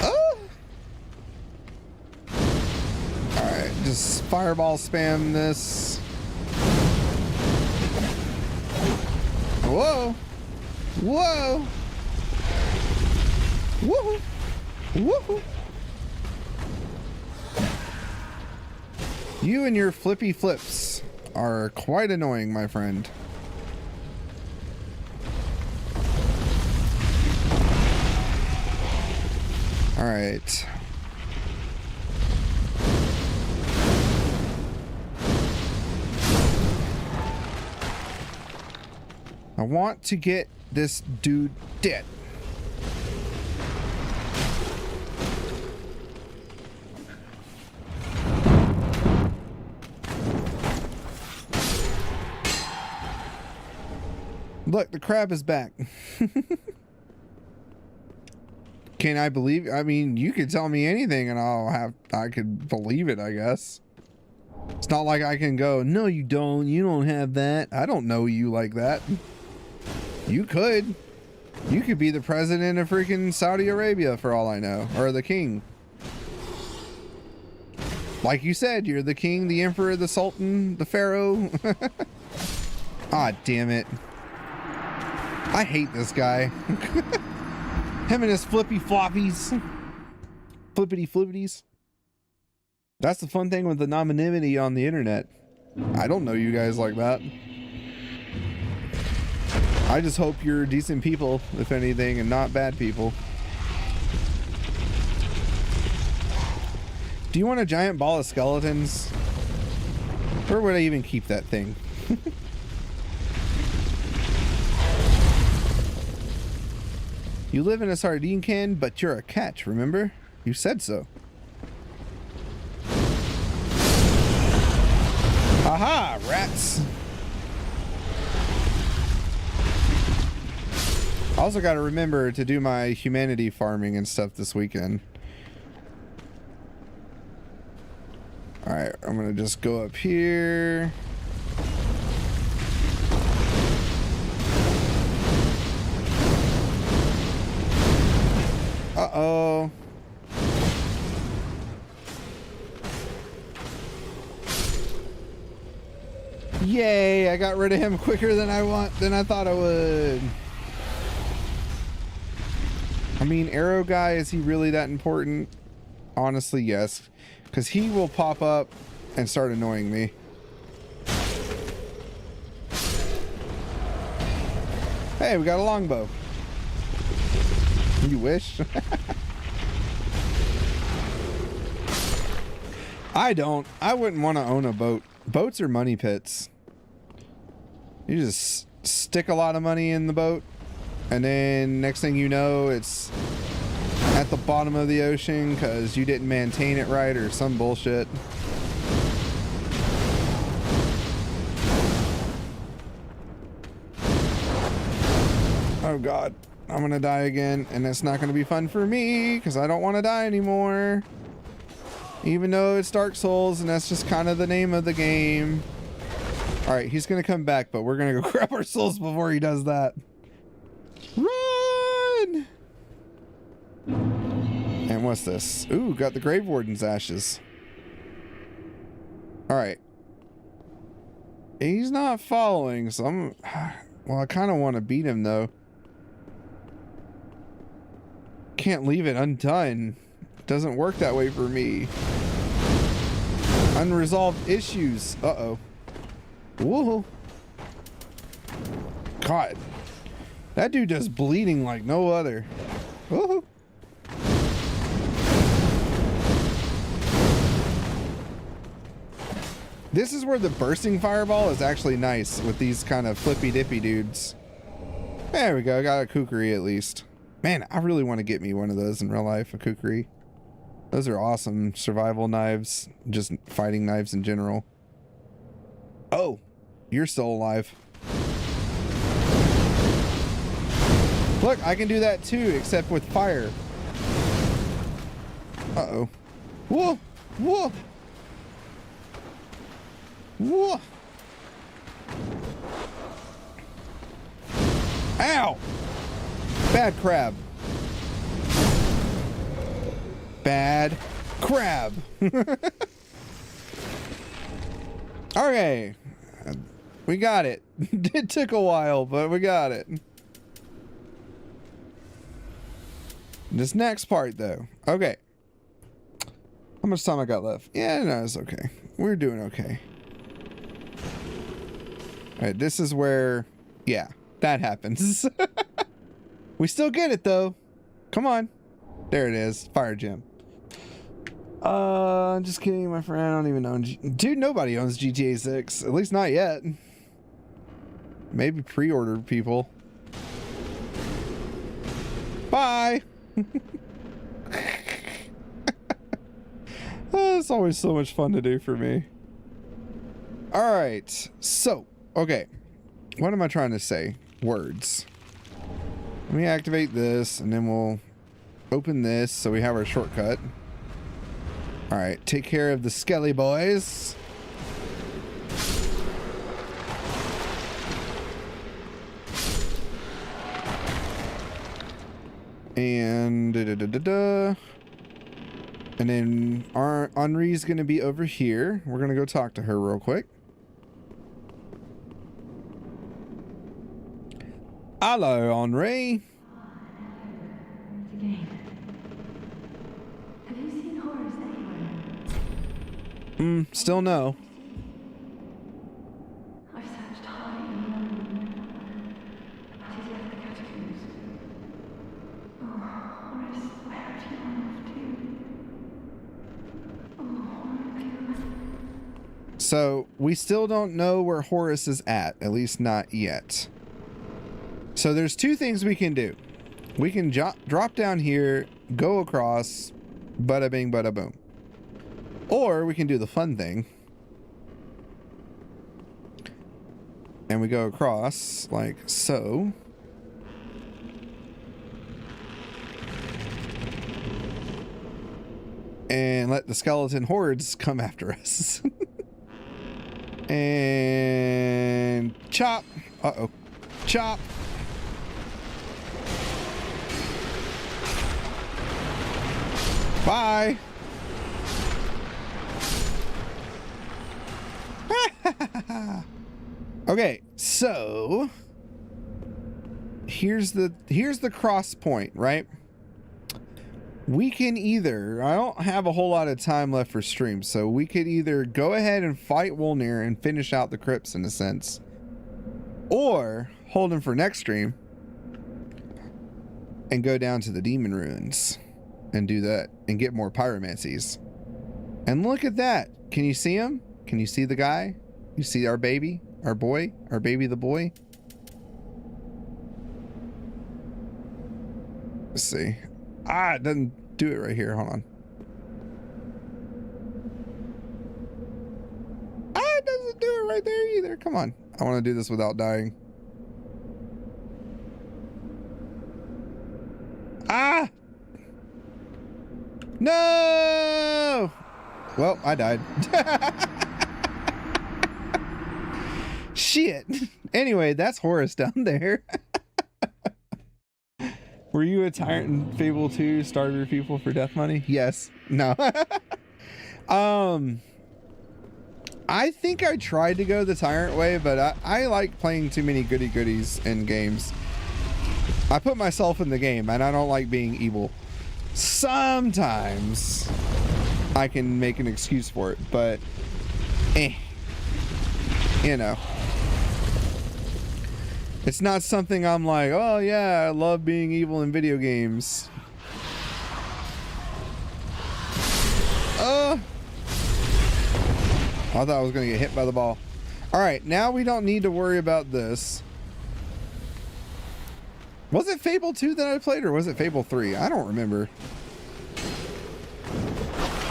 Speaker 1: Oh! Alright, just fireball spam this. Whoa! Whoa! Woohoo! Woohoo! You and your flippy flips are quite annoying, my friend. All right. I want to get this dude dead. Look, the crab is back. Can I believe? I mean, you could tell me anything and I could believe it, I guess. It's not like I can go, no, you don't have that. I don't know you like that. You could. You could be the president of freaking Saudi Arabia for all I know, or the king. Like you said, you're the king, the emperor, the sultan, the pharaoh. Ah, damn it. I hate this guy. Him and his flippy floppies. Flippity flippities. That's the fun thing with the anonymity on the internet. I don't know you guys like that. I just hope you're decent people, if anything, and not bad people. Do you want a giant ball of skeletons? Where would I even keep that thing? You live in a sardine can, but you're a catch, remember? You said so. Aha, rats. I also got to remember to do my humanity farming and stuff this weekend. Alright, I'm going to just go up here. Uh-oh. Yay, I got rid of him quicker than I thought I would. I mean, arrow guy, is he really that important? Honestly, yes. Because he will pop up and start annoying me. Hey, we got a longbow. You wish. I don't. I wouldn't want to own a boat. Boats are money pits. You just stick a lot of money in the boat, and then next thing you know, it's at the bottom of the ocean because you didn't maintain it right or some bullshit. Oh god, I'm gonna die again, and it's not gonna be fun for me because I don't want to die anymore. Even though it's Dark Souls, and that's just kind of the name of the game. Alright, he's gonna come back, but we're gonna go grab our souls before he does that. Run! And what's this? Ooh, got the Grave Warden's ashes. Alright. He's not following, so I'm... Well, I kind of want to beat him, though. Can't leave it undone. Doesn't work that way for me. Unresolved issues. Uh-oh. Whoa. God. That dude does bleeding like no other. Woohoo. This is where the bursting fireball is actually nice with these kind of flippy dippy dudes. There we go. Got a kukri at least. Man, I really want to get me one of those in real life, a kukri. Those are awesome survival knives, just fighting knives in general. Oh, you're still alive. Look, I can do that too, except with fire. Uh-oh. Whoa! Whoa! Whoa! Ow! Bad crab. Bad crab. Okay. We got it. It took a while, but we got it. This next part, though. Okay. How much time I got left? Yeah, no, it's okay. We're doing okay. Alright, this is where... Yeah, that happens. We still get it, though. Come on. There it is. Fire gem. Just kidding, my friend. I don't even own... Dude, nobody owns GTA 6. At least not yet. Maybe pre-order people. Bye! Oh, it's always so much fun to do for me. Alright, so, okay. What am I trying to say? Words. Let me activate this, and then we'll open this so we have our shortcut. Alright, take care of the skelly boys. And and then our Henri's gonna be over here. We're gonna go talk to her real quick. Hello, Henri.
Speaker 5: Again. Have you seen Horace anywhere?
Speaker 1: Still no.
Speaker 5: I've searched high and low, but he's left the catacombs. Oh, Horace, where have you gone off to? Oh, Horace.
Speaker 1: So we still don't know where Horace is at least not yet. So there's two things we can do. We can drop down here, go across, bada bing, bada boom. Or we can do the fun thing. And we go across like so. And let the skeleton hordes come after us. And chop. Uh-oh. Chop. Bye. Okay, so here's the cross point, right? We can either, I don't have a whole lot of time left for stream, so we could either go ahead and fight Wolnir and finish out the crypts in a sense, or hold him for next stream and go down to the demon ruins and do that and get more pyromancies. And look at that. Can you see him? Can you see the guy? You see our baby, our boy, our baby, the boy? Let's see. It doesn't do it right here. Hold on. It doesn't do it right there either. Come on. I want to do this without dying. No! Well, I died. Shit. Anyway, that's Horace down there. Were you a tyrant in Fable 2? Starve your people for death money? Yes. No. I think I tried to go the tyrant way, but I like playing too many goody goodies in games. I put myself in the game and I don't like being evil. Sometimes I can make an excuse for it, but you know, it's not something I'm like, oh yeah, I love being evil in video games. I thought I was gonna get hit by the ball. All right, now we don't need to worry about this. Was it Fable 2 that I played, or was it Fable 3? I don't remember.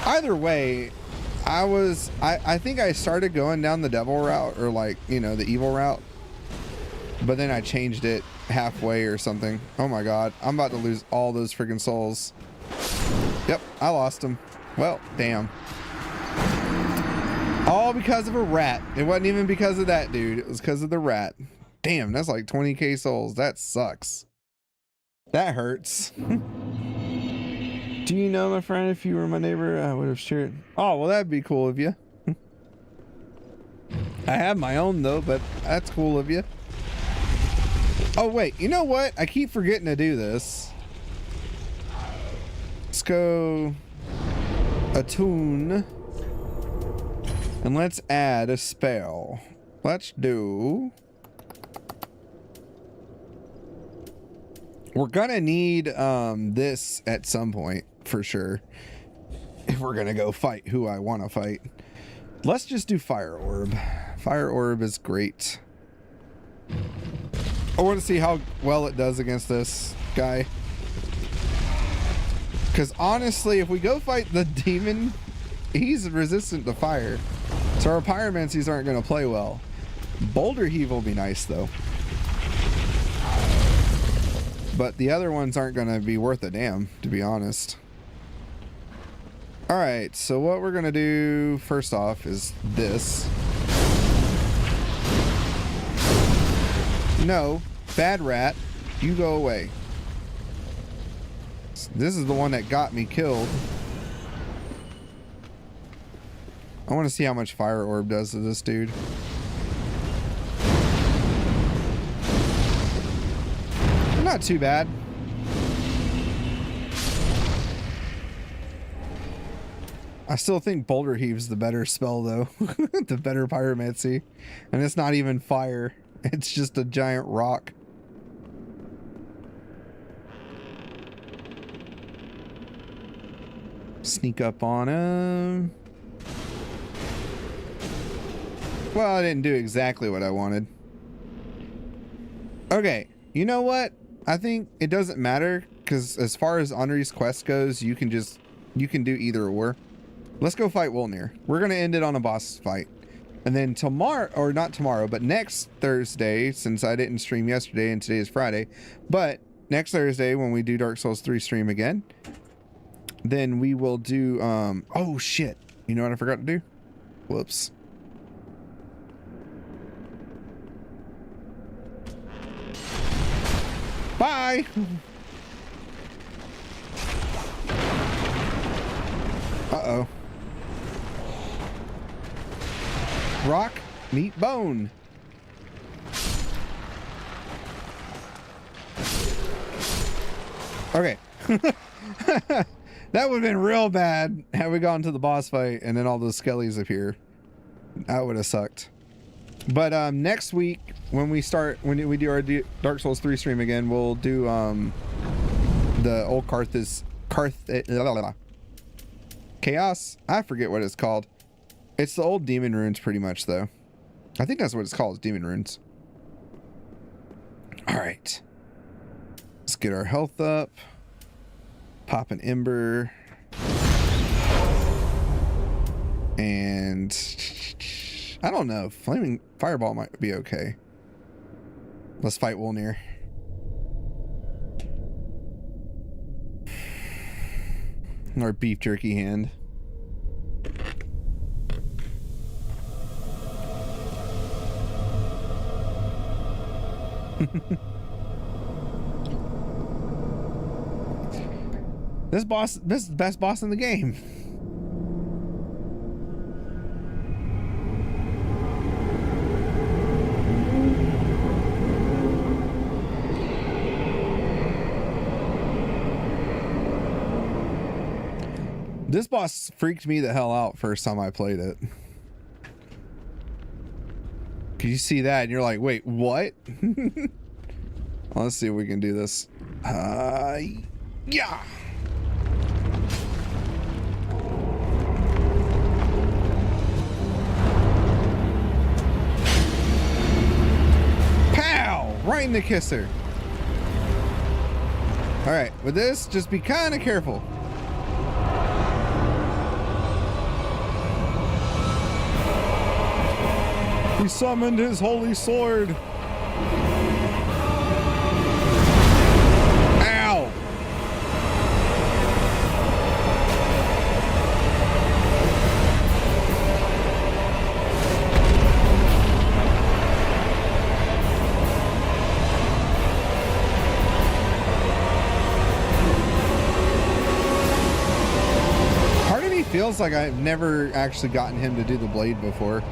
Speaker 1: Either way, I think I started going down the devil route, or like, you know, the evil route, but then I changed it halfway or something. Oh my god, I'm about to lose all those freaking souls. Yep, I lost them. Well, damn. All because of a rat. It wasn't even because of that dude. It was because of the rat. Damn, that's like 20k souls. That sucks. That hurts. Do you know, my friend, if you were my neighbor, I would have shared. Oh, well, that'd be cool of you. I have my own, though, but that's cool of you. Oh, wait. You know what? I keep forgetting to do this. Let's go attune. And let's add a spell. Let's do... We're gonna need this at some point, for sure. If we're gonna go fight who I want to fight. Let's just do Fire Orb. Fire Orb is great. I want to see how well it does against this guy. Because honestly, if we go fight the demon, he's resistant to fire. So our pyromancies aren't going to play well. Boulder Heave will be nice, though. But the other ones aren't going to be worth a damn, to be honest. Alright, so what we're going to do first off is this. No, bad rat, you go away. this. This is the one that got me killed. I want to see how much fire orb does to this dude. Not too bad. I still think Boulder Heave's the better spell though. The better pyromancy. And it's not even fire. It's just a giant rock. Sneak up on him. Well, I didn't do exactly what I wanted. Okay, you know what? I think it doesn't matter because as far as Henri's quest goes, you can do either or. Let's go fight Wolnir. We're gonna end it on a boss fight. And then tomorrow, or not tomorrow, but next Thursday, since I didn't stream yesterday and today is Friday, but next Thursday when we do Dark Souls 3 stream again, then we will do, oh shit. You know what I forgot to do? Whoops. Bye! Uh-oh. Rock, meat, bone. Okay. That would have been real bad had we gone to the boss fight and then all those skellies appear. That would have sucked. But next week when we do our Dark Souls 3 stream again, we'll do the old Chaos. I forget what it's called. It's the old demon runes pretty much though. I think that's what it's called, demon runes. All right. Let's get our health up. Pop an ember. And I don't know. Flaming fireball might be okay. Let's fight Wolnir. Our beef jerky hand. This is the best boss in the game. This boss freaked me the hell out first time I played it. Could you see that? And you're like, wait, what? Let's see if we can do this. Yeah. Pow! Right in the kisser. All right, with this, just be kind of careful. He summoned his holy sword. Ow! Part of me feels like I've never actually gotten him to do the blade before.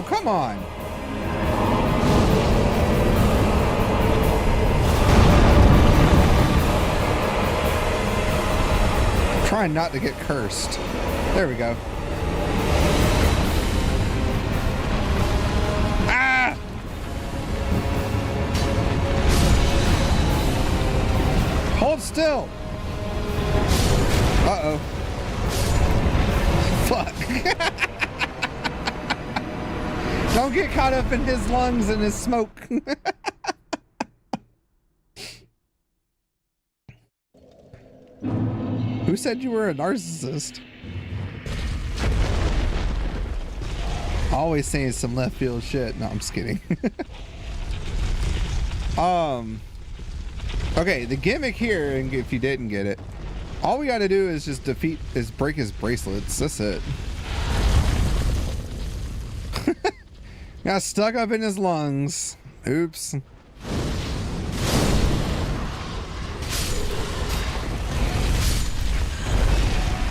Speaker 1: Come on. Trying not to get cursed. There we go. Ah! Hold still. Uh-oh. Fuck. Don't get caught up in his lungs and his smoke. Who said you were a narcissist? Always saying some left field shit. No, I'm just kidding. Okay, the gimmick here, and if you didn't get it, all we got to do is just break his bracelets. That's it. Got stuck up in his lungs. Oops.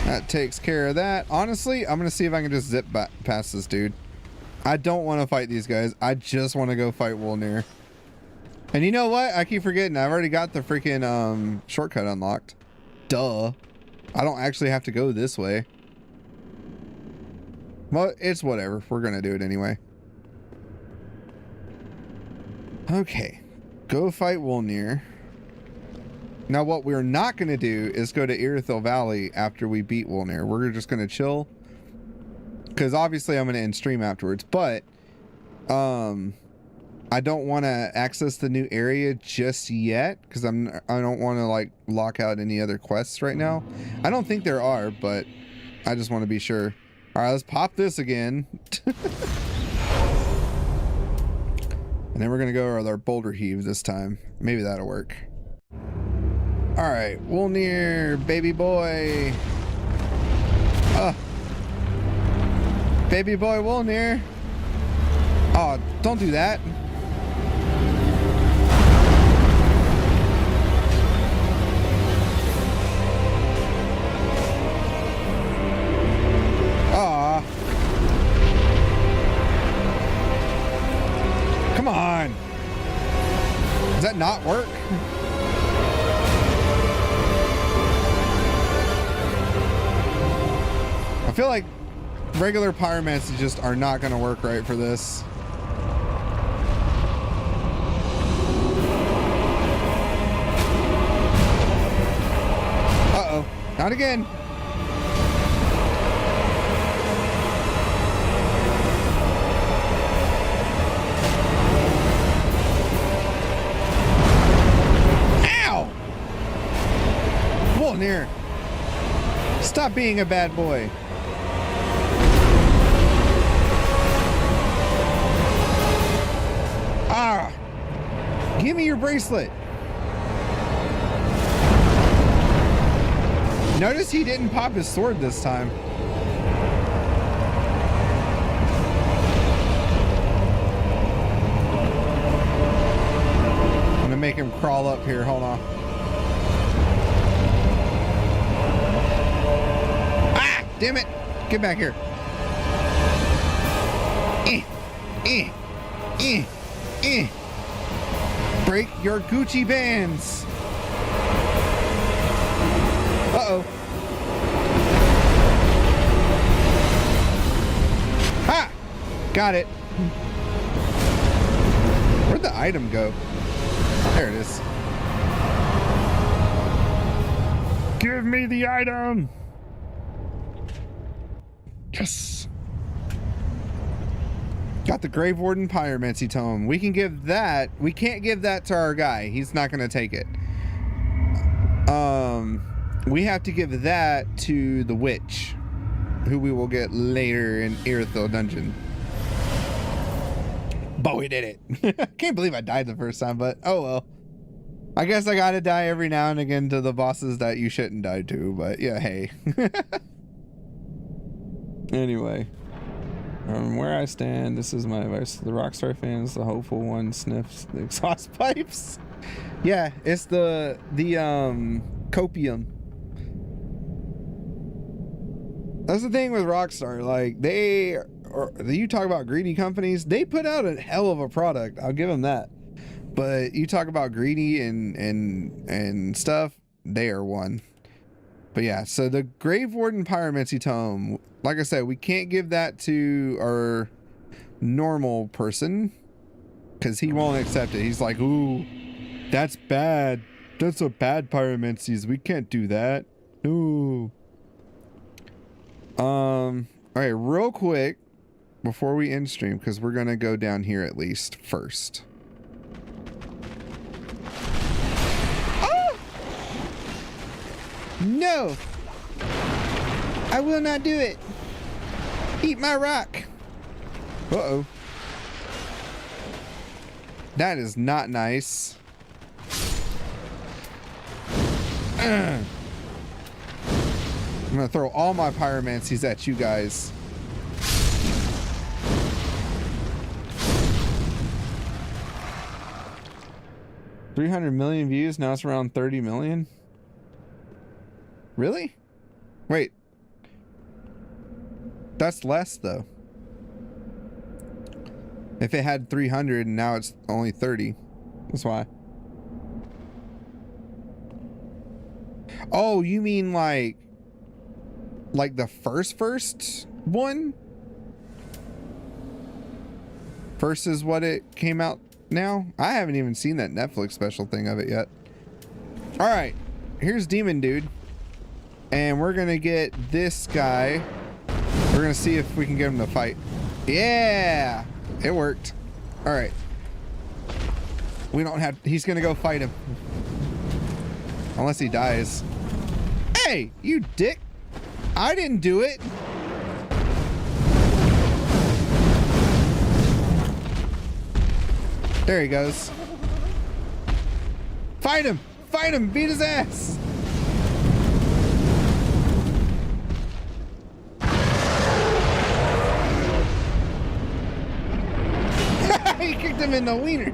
Speaker 1: That takes care of that. Honestly, I'm gonna see if I can just zip back past this dude. I don't want to fight these guys. I just want to go fight Wolnir. And you know what? I keep forgetting. I've already got the freaking shortcut unlocked. Duh. I don't actually have to go this way. Well, it's whatever. We're gonna do it anyway. Okay. Go fight Wolnir. Now what we're not going to do is go to Irithyll Valley after we beat Wolnir. We're just going to chill. Because obviously I'm going to end stream afterwards. But I don't want to access the new area just yet. Because I don't want to like lock out any other quests right now. I don't think there are, but I just want to be sure. Alright, let's pop this again. And then we're going to go with our boulder heave this time. Maybe that'll work. All right, Wolnir, baby boy. Baby boy Wolnir. Oh, don't do that. Aw. Come on. Does that not work? I feel like regular pyromancy just are not going to work right for this. Uh-oh. Not again. Ow! Wolnir, stop being a bad boy. Ah! Give me your bracelet. Notice he didn't pop his sword this time. I'm gonna make him crawl up here. Hold on. Ah! Damn it! Get back here. Break your Gucci bands. Uh-oh. Ha! Got it. Where'd the item go? There it is. Give me the item. Yes. Got the Grave Warden Pyromancy Tome. We can give that. We can't give that to our guy. He's not going to take it. We have to give that to the witch, who we will get later in Irithyll Dungeon. But we did it. Can't believe I died the first time, but oh well. I guess I gotta die every now and again to the bosses that you shouldn't die to, but yeah, hey. Anyway. From where I stand, this is my advice to the Rockstar fans. The hopeful one sniffs the exhaust pipes. Yeah, it's the copium. That's the thing with Rockstar. Like, you talk about greedy companies, they put out a hell of a product. I'll give them that. But you talk about greedy and stuff, they are one. But yeah, so the Grave Warden Pyromancy Tome, like I said, we can't give that to our normal person because he won't accept it. He's like, ooh, that's bad. That's a bad pyromancies. We can't do that. Ooh. All right, real quick before we end stream, because we're gonna go down here at least first. No, I will not do it. Eat my rock. Uh-oh. That is not nice. I'm gonna throw all my pyromancies at you guys. $300 million views, now it's around 30 million. Really? Wait. That's less though. If it had 300 and now it's only 30. That's why. Oh, you mean like the first one versus what it came out now? I haven't even seen that Netflix special thing of it yet. All right, here's Demon Dude, and we're gonna get this guy. We're gonna see if we can get him to fight. Yeah, it worked. All right, we don't have. He's gonna go fight him unless he dies. Hey, you dick! I didn't do it. There he goes. Fight him! Fight him! Beat his ass! He kicked him in the wiener.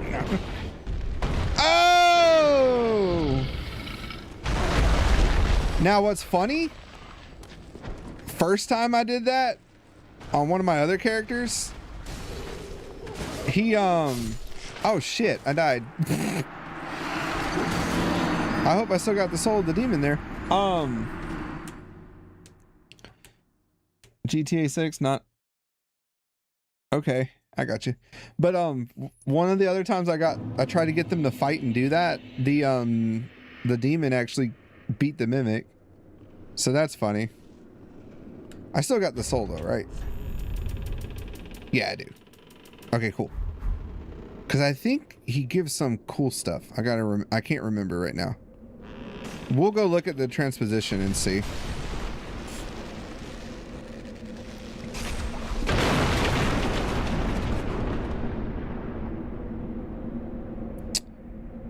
Speaker 1: Oh! Now what's funny? First time I did that on one of my other characters, he oh shit, I died. I hope I still got the soul of the demon there. GTA 6, not okay, I got you. But one of the other times I tried to get them to fight and do that, the demon actually beat the mimic. So that's funny. I still got the soul though, right? Yeah, I do. Okay, cool. Because I think he gives some cool stuff. I can't remember right now. We'll go look at the transposition and see.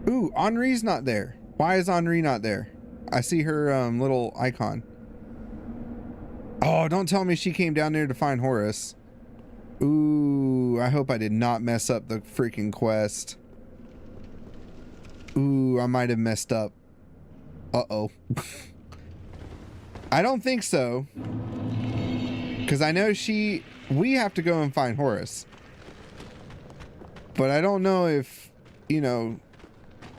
Speaker 1: Ooh, Henri's not there. Why is Henri not there? I see her little icon. Oh, don't tell me she came down there to find Horus. Ooh, I hope I did not mess up the freaking quest. Ooh, I might have messed up. Uh-oh. I don't think so. Because I know we have to go and find Horus. But I don't know if, you know,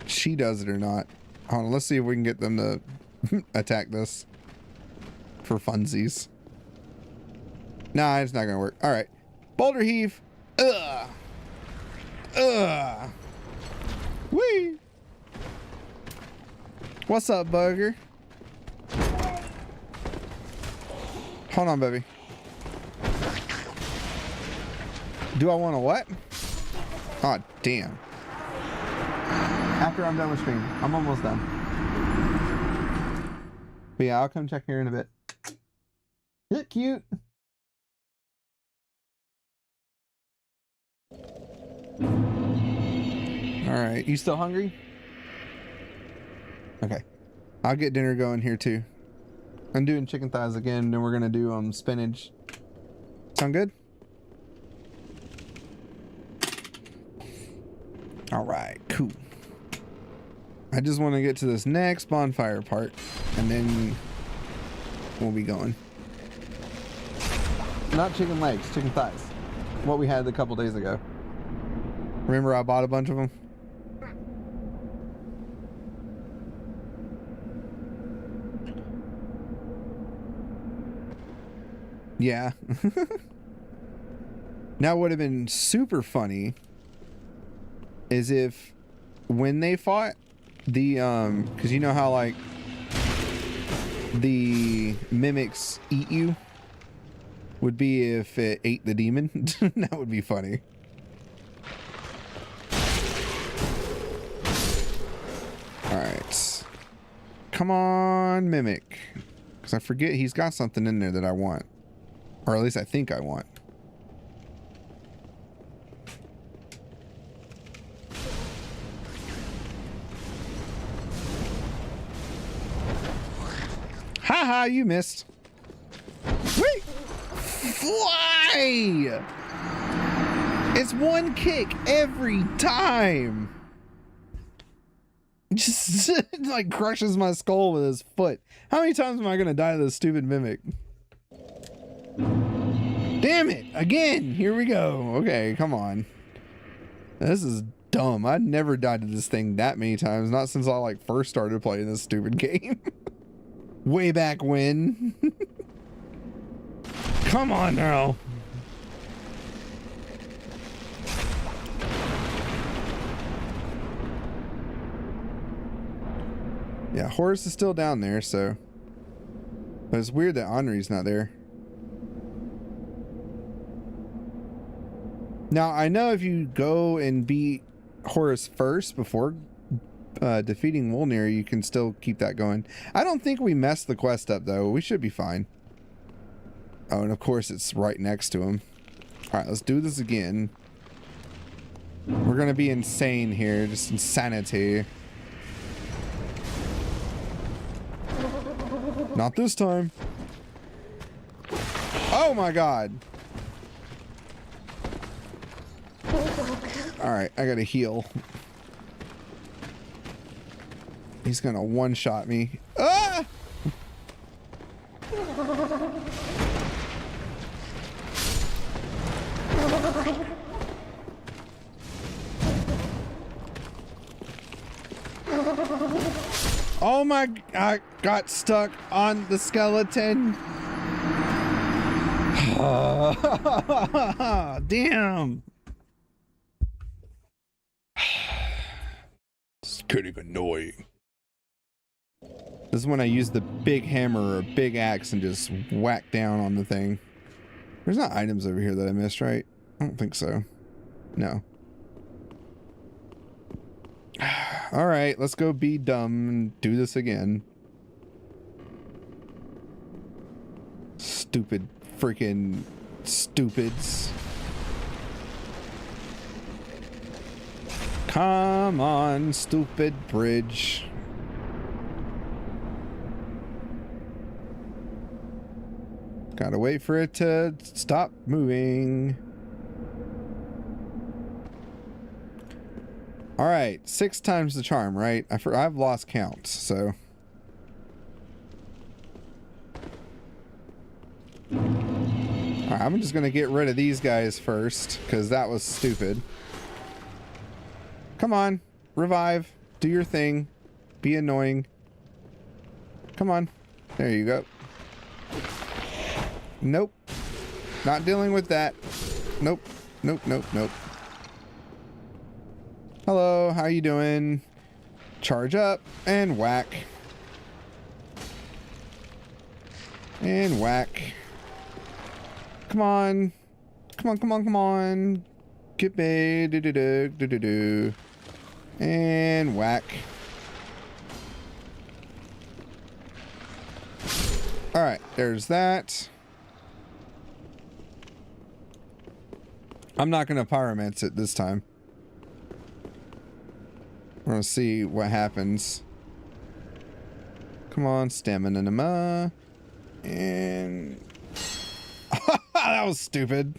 Speaker 1: she does it or not. Hold on, let's see if we can get them to attack this for funsies. Nah, it's not gonna work. All right, boulder heave. Ugh. Whee. What's up, bugger? Hold on, baby. Do I want to what? Oh, damn. After I'm done with stream. I'm almost done. But yeah, I'll come check here in a bit. Look cute. Alright, you still hungry? Okay. I'll get dinner going here too. I'm doing chicken thighs again, then we're gonna do spinach. Sound good? Alright, cool. I just want to get to this next bonfire part, and then we'll be going. Not chicken legs, chicken thighs. What we had a couple days ago. Remember I bought a bunch of them? Yeah. Now what would have been super funny is if when they fought, the because you know how like the mimics eat you, would be if it ate the demon. That would be funny. All right, come on, mimic, because I forget he's got something in there that I want, or at least I think I want. Haha, you missed. Wait! Fly! It's one kick every time. Just like crushes my skull with his foot. How many times am I gonna die to this stupid mimic? Damn it! Again! Here we go. Okay, come on. This is dumb. I'd never died to this thing that many times. Not since I like first started playing this stupid game. Way back when. Come on now. Yeah, Horace is still down there, so. But it's weird that Henri's not there. Now, I know if you go and beat Horace first before defeating Wolnir, you can still keep that going. I don't think we messed the quest up, though. We should be fine. Oh, and of course, it's right next to him. All right, let's do this again. We're going to be insane here. Just insanity. Not this time. Oh, my God. All right, I got to heal. He's going to one-shot me. Ah! Oh my, I got stuck on the skeleton. Damn. It's getting annoying. This is when I use the big hammer or big axe and just whack down on the thing. There's not items over here that I missed, right? I don't think so. No. All right, let's go be dumb and do this again. Stupid freaking stupids. Come on, stupid bridge. Gotta wait for it to stop moving. All right, 6 times the charm, right? I've lost count, so. All right, I'm just gonna get rid of these guys first, because that was stupid. Come on, revive, do your thing, be annoying. Come on, there you go. Nope, not dealing with that. Nope, nope, nope, nope. Hello, how you doing? Charge up and whack. And whack. Come on. Come on, come on, come on. Get me. Do-do-do. And whack. Alright, there's that. I'm not going to pyromance it this time. We're gonna see what happens. Come on, stamina. And that was stupid.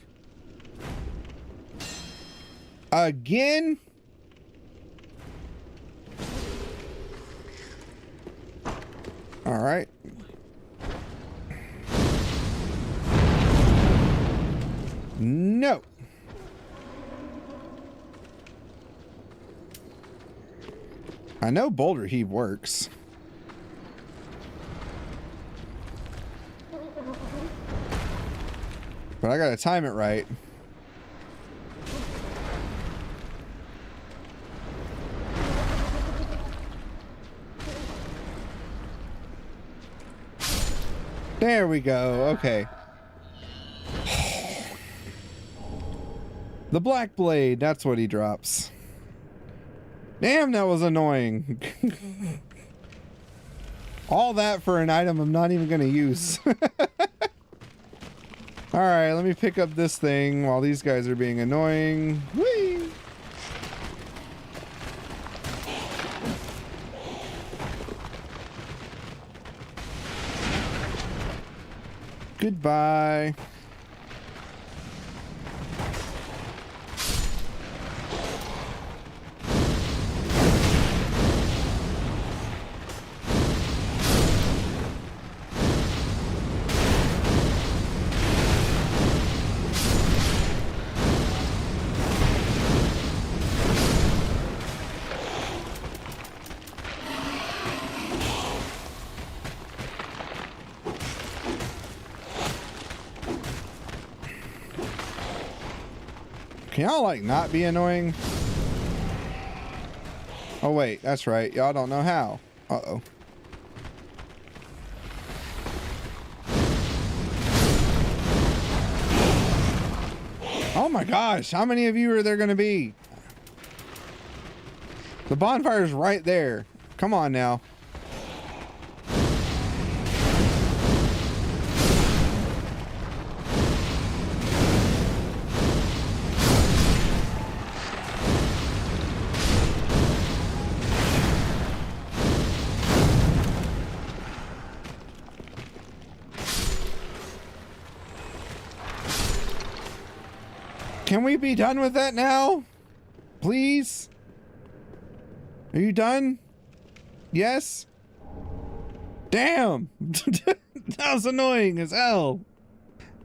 Speaker 1: Again? All right. No. I know Boulder Heave works. But I gotta time it right. There we go. Okay. The Black Blade, that's what he drops. Damn, that was annoying. All that for an item I'm not even gonna use. Alright, let me pick up this thing while these guys are being annoying. Whee! Goodbye. Can y'all like not be annoying? Oh wait, that's right. Y'all don't know how. Uh-oh. Oh my gosh, how many of you are there gonna be? The bonfire's right there. Come on now. Can we be done with that now? Please? Are you done? Yes? Damn! That was annoying as hell.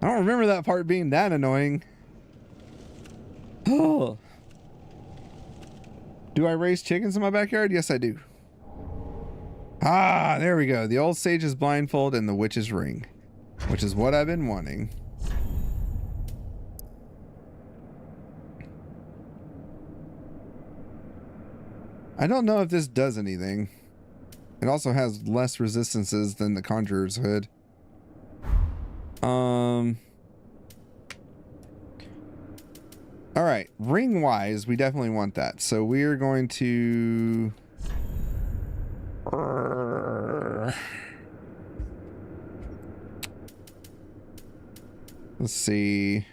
Speaker 1: I don't remember that part being that annoying. Oh. Do I raise chickens in my backyard? Yes, I do. Ah, there we go. The old sage's blindfold and the witch's ring, which is what I've been wanting. I don't know if this does anything. It also has less resistances than the Conjurer's Hood. Alright, ring-wise, we definitely want that. So we're going to... Let's see...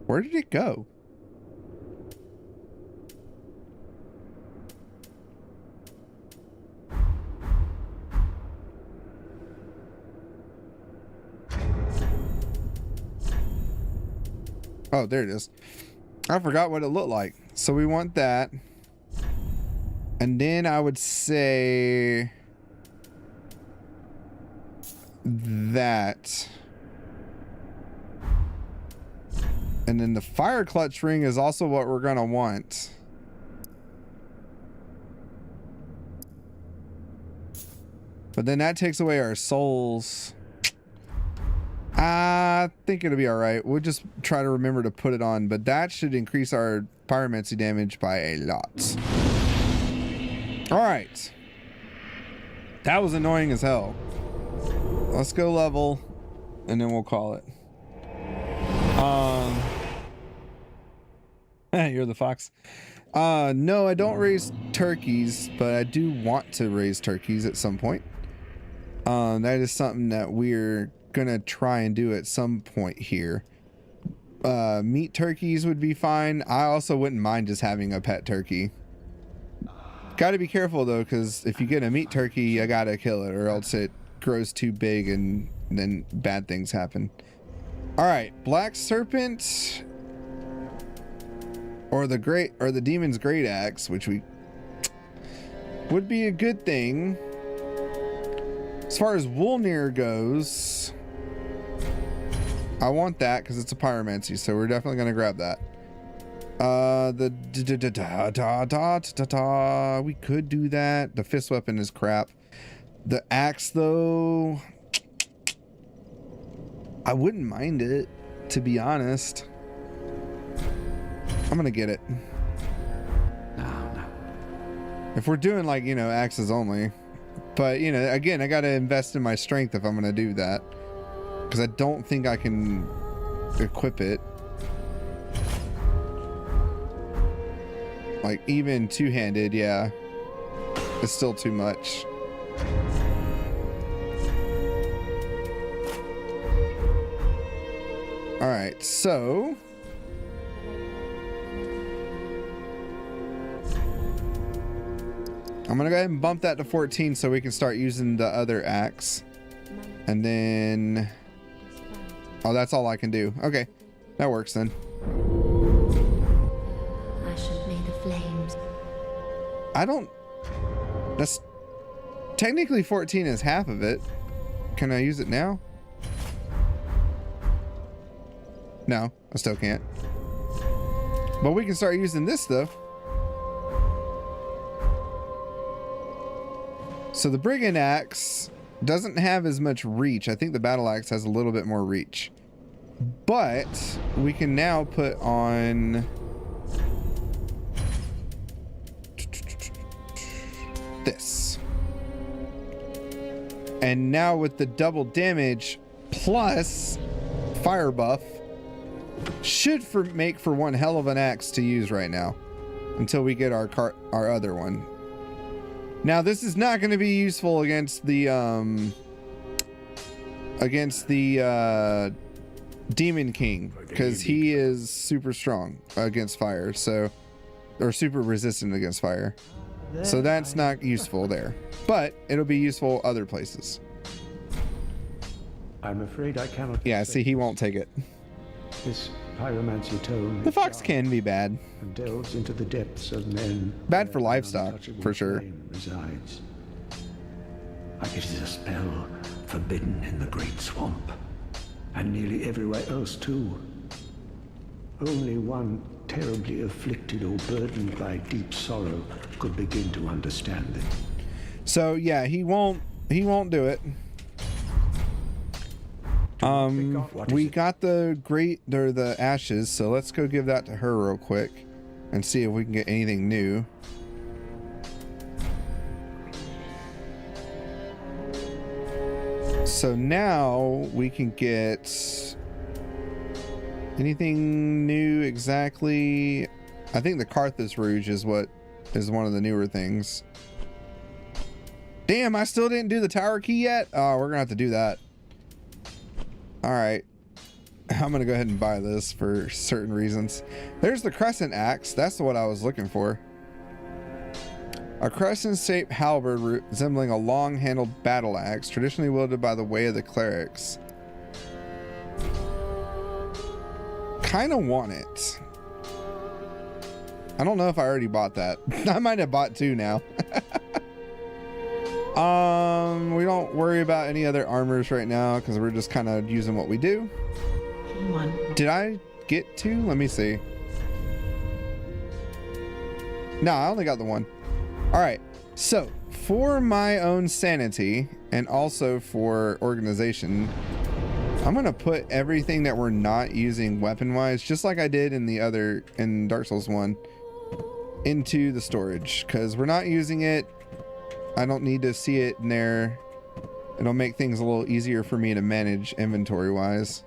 Speaker 1: Where did it go? Oh, there it is. I forgot what it looked like. So we want that. And then I would say that. And then the fire clutch ring is also what we're gonna want. But then that takes away our souls. I think it'll be all right. We'll just try to remember to put it on, but that should increase our pyromancy damage by a lot. All right. That was annoying as hell. Let's go level and then we'll call it. You're the fox. No, I don't raise turkeys, but I do want to raise turkeys at some point. That is something that we're gonna try and do at some point here. Meat turkeys would be fine. I also wouldn't mind just having a pet turkey. Gotta be careful though, because if you get a meat turkey, you gotta kill it, or else it grows too big and then bad things happen. All right, black serpent, or the demon's great axe, which would be a good thing. As far as Wolnir goes, I want that because it's a pyromancy, so we're definitely gonna grab that. We could do that. The fist weapon is crap. The axe though, I wouldn't mind it, to be honest. I'm gonna get it.
Speaker 2: No.
Speaker 1: If we're doing like, you know, axes only. But, you know, again, I gotta invest in my strength if I'm gonna do that. Because I don't think I can equip it. Like, even two-handed, yeah. It's still too much. Alright, so... I'm gonna go ahead and bump that to 14 so we can start using the other axe. And then, oh, that's all I can do. Okay, that works then.
Speaker 4: Ashen may the flames.
Speaker 1: I don't, that's technically 14 is half of it. Can I use it now? No, I still can't. But we can start using this though. So the brigand axe doesn't have as much reach. I think the battle axe has a little bit more reach. But we can now put on this. And now with the double damage plus fire buff, should make for one hell of an axe to use right now until we get our other one. Now this is not going to be useful against the Demon King, because he is super strong against fire, so, or super resistant against fire. So that's not useful there, but it'll be useful other places.
Speaker 6: I'm afraid I cannot.
Speaker 1: Yeah, see, he won't take it.
Speaker 6: This pyromancy tone.
Speaker 1: The fox can be bad.
Speaker 6: And delves into the depths of men.
Speaker 1: Bad for livestock, for sure.
Speaker 6: Resides.
Speaker 2: It is a spell forbidden in the Great Swamp, and nearly everywhere else too.
Speaker 6: Only one terribly afflicted or burdened by deep sorrow could begin to understand it.
Speaker 1: So yeah, he won't do it. We got the ashes, so let's go give that to her real quick and see if we can get anything new. So now we can get anything new exactly. I think the Carthus Rouge is one of the newer things. Damn, I still didn't do the tower key yet. Oh, we're gonna have to do that. All right, I'm gonna go ahead and buy this for certain reasons. There's the crescent axe. That's what I was looking for. A crescent-shaped halberd resembling a long-handled battle axe, traditionally wielded by the way of the clerics. Kind of want it. I don't know if I already bought that. I might have bought two now. We don't worry about any other armors right now because we're just kind of using what we do. Did I get two? Let me see. No, I only got the one. All right. So for my own sanity and also for organization, I'm going to put everything that we're not using weapon wise, just like I did in Dark Souls 1, into the storage because we're not using it. I don't need to see it in there. It'll make things a little easier for me to manage inventory wise.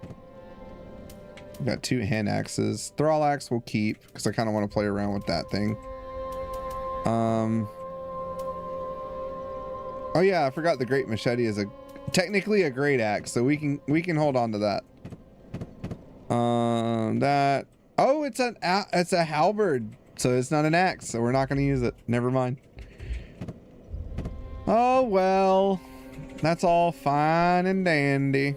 Speaker 1: We've got two hand axes. Thrall axe we'll keep because I kind of want to play around with that thing. Oh yeah, I forgot the great machete is technically a great axe, so we can hold on to that. Oh, it's a halberd, so it's not an axe, so we're not going to use it. Never mind. Oh well, that's all fine and dandy.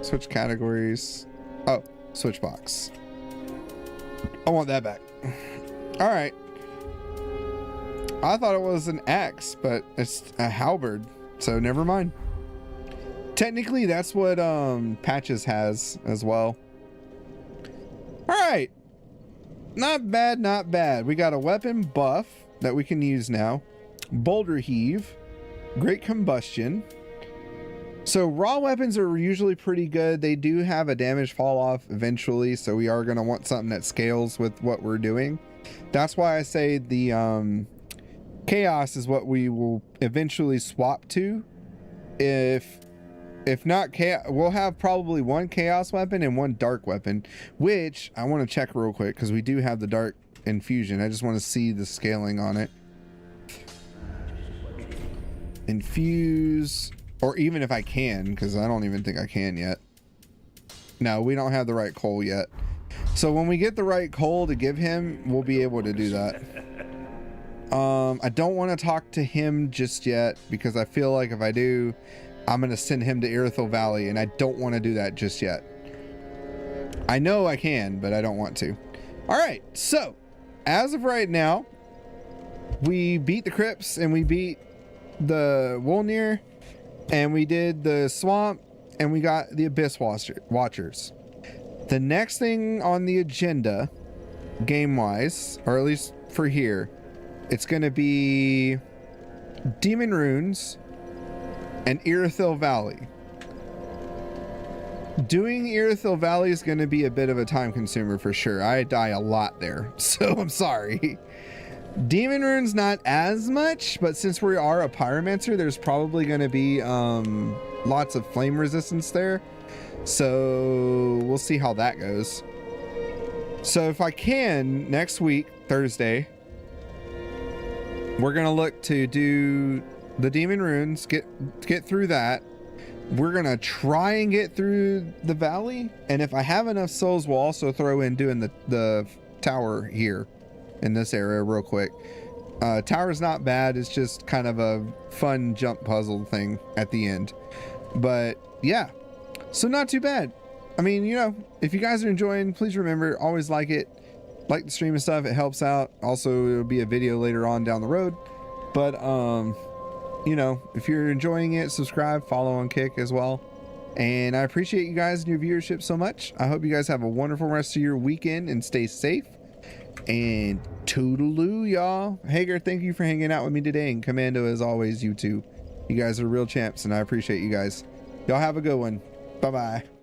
Speaker 1: Switch categories. Oh, switch box. I want that back. All right. I thought it was an axe, but it's a halberd, so never mind. Technically, that's what Patches has as well. All right. Not bad, not bad. We got a weapon buff that we can use now. Boulder Heave, Great Combustion. So raw weapons are usually pretty good. They do have a damage fall off eventually, so we are going to want something that scales with what we're doing. That's why I say the Chaos is what we will eventually swap to. If not Chaos, we'll have probably one Chaos weapon and one Dark weapon, which I want to check real quick because we do have the Dark Infusion. I just want to see the scaling on it. Infuse, or even if I can, because I don't even think I can yet. No, we don't have the right coal yet. So when we get the right coal to give him, we'll be able to do that. I don't want to talk to him just yet because I feel like if I do, I'm going to send him to Irithyll Valley, and I don't want to do that just yet. I know I can, but I don't want to. All right, so as of right now, we beat the Crypts and we beat the Wolnir, and we did the swamp, and we got the Abyss Watchers. The next thing on the agenda, game-wise, or at least for here, it's going to be Demon Runes and Irithyll Valley. Doing Irithyll Valley is going to be a bit of a time consumer for sure. I die a lot there, so I'm sorry. Demon Runes not as much, but since we are a pyromancer, there's probably going to be lots of flame resistance there. So we'll see how that goes. So if I can, next week, Thursday, we're going to look to do the Demon Runes, get through that. We're going to try and get through the valley. And if I have enough souls, we'll also throw in doing the tower here in this area real quick. Tower's not bad. It's just kind of a fun jump puzzle thing at the end. But yeah, so not too bad. I mean, you know, if you guys are enjoying, please remember, always like it. Like the stream and stuff, it helps out. Also, it'll be a video later on down the road. But, you know, if you're enjoying it, subscribe, follow on Kick as well. And I appreciate you guys and your viewership so much. I hope you guys have a wonderful rest of your weekend and stay safe. And toodaloo, y'all. Hager, thank you for hanging out with me today. And Commando, as always, you two. You guys are real champs, and I appreciate you guys. Y'all have a good one. Bye-bye.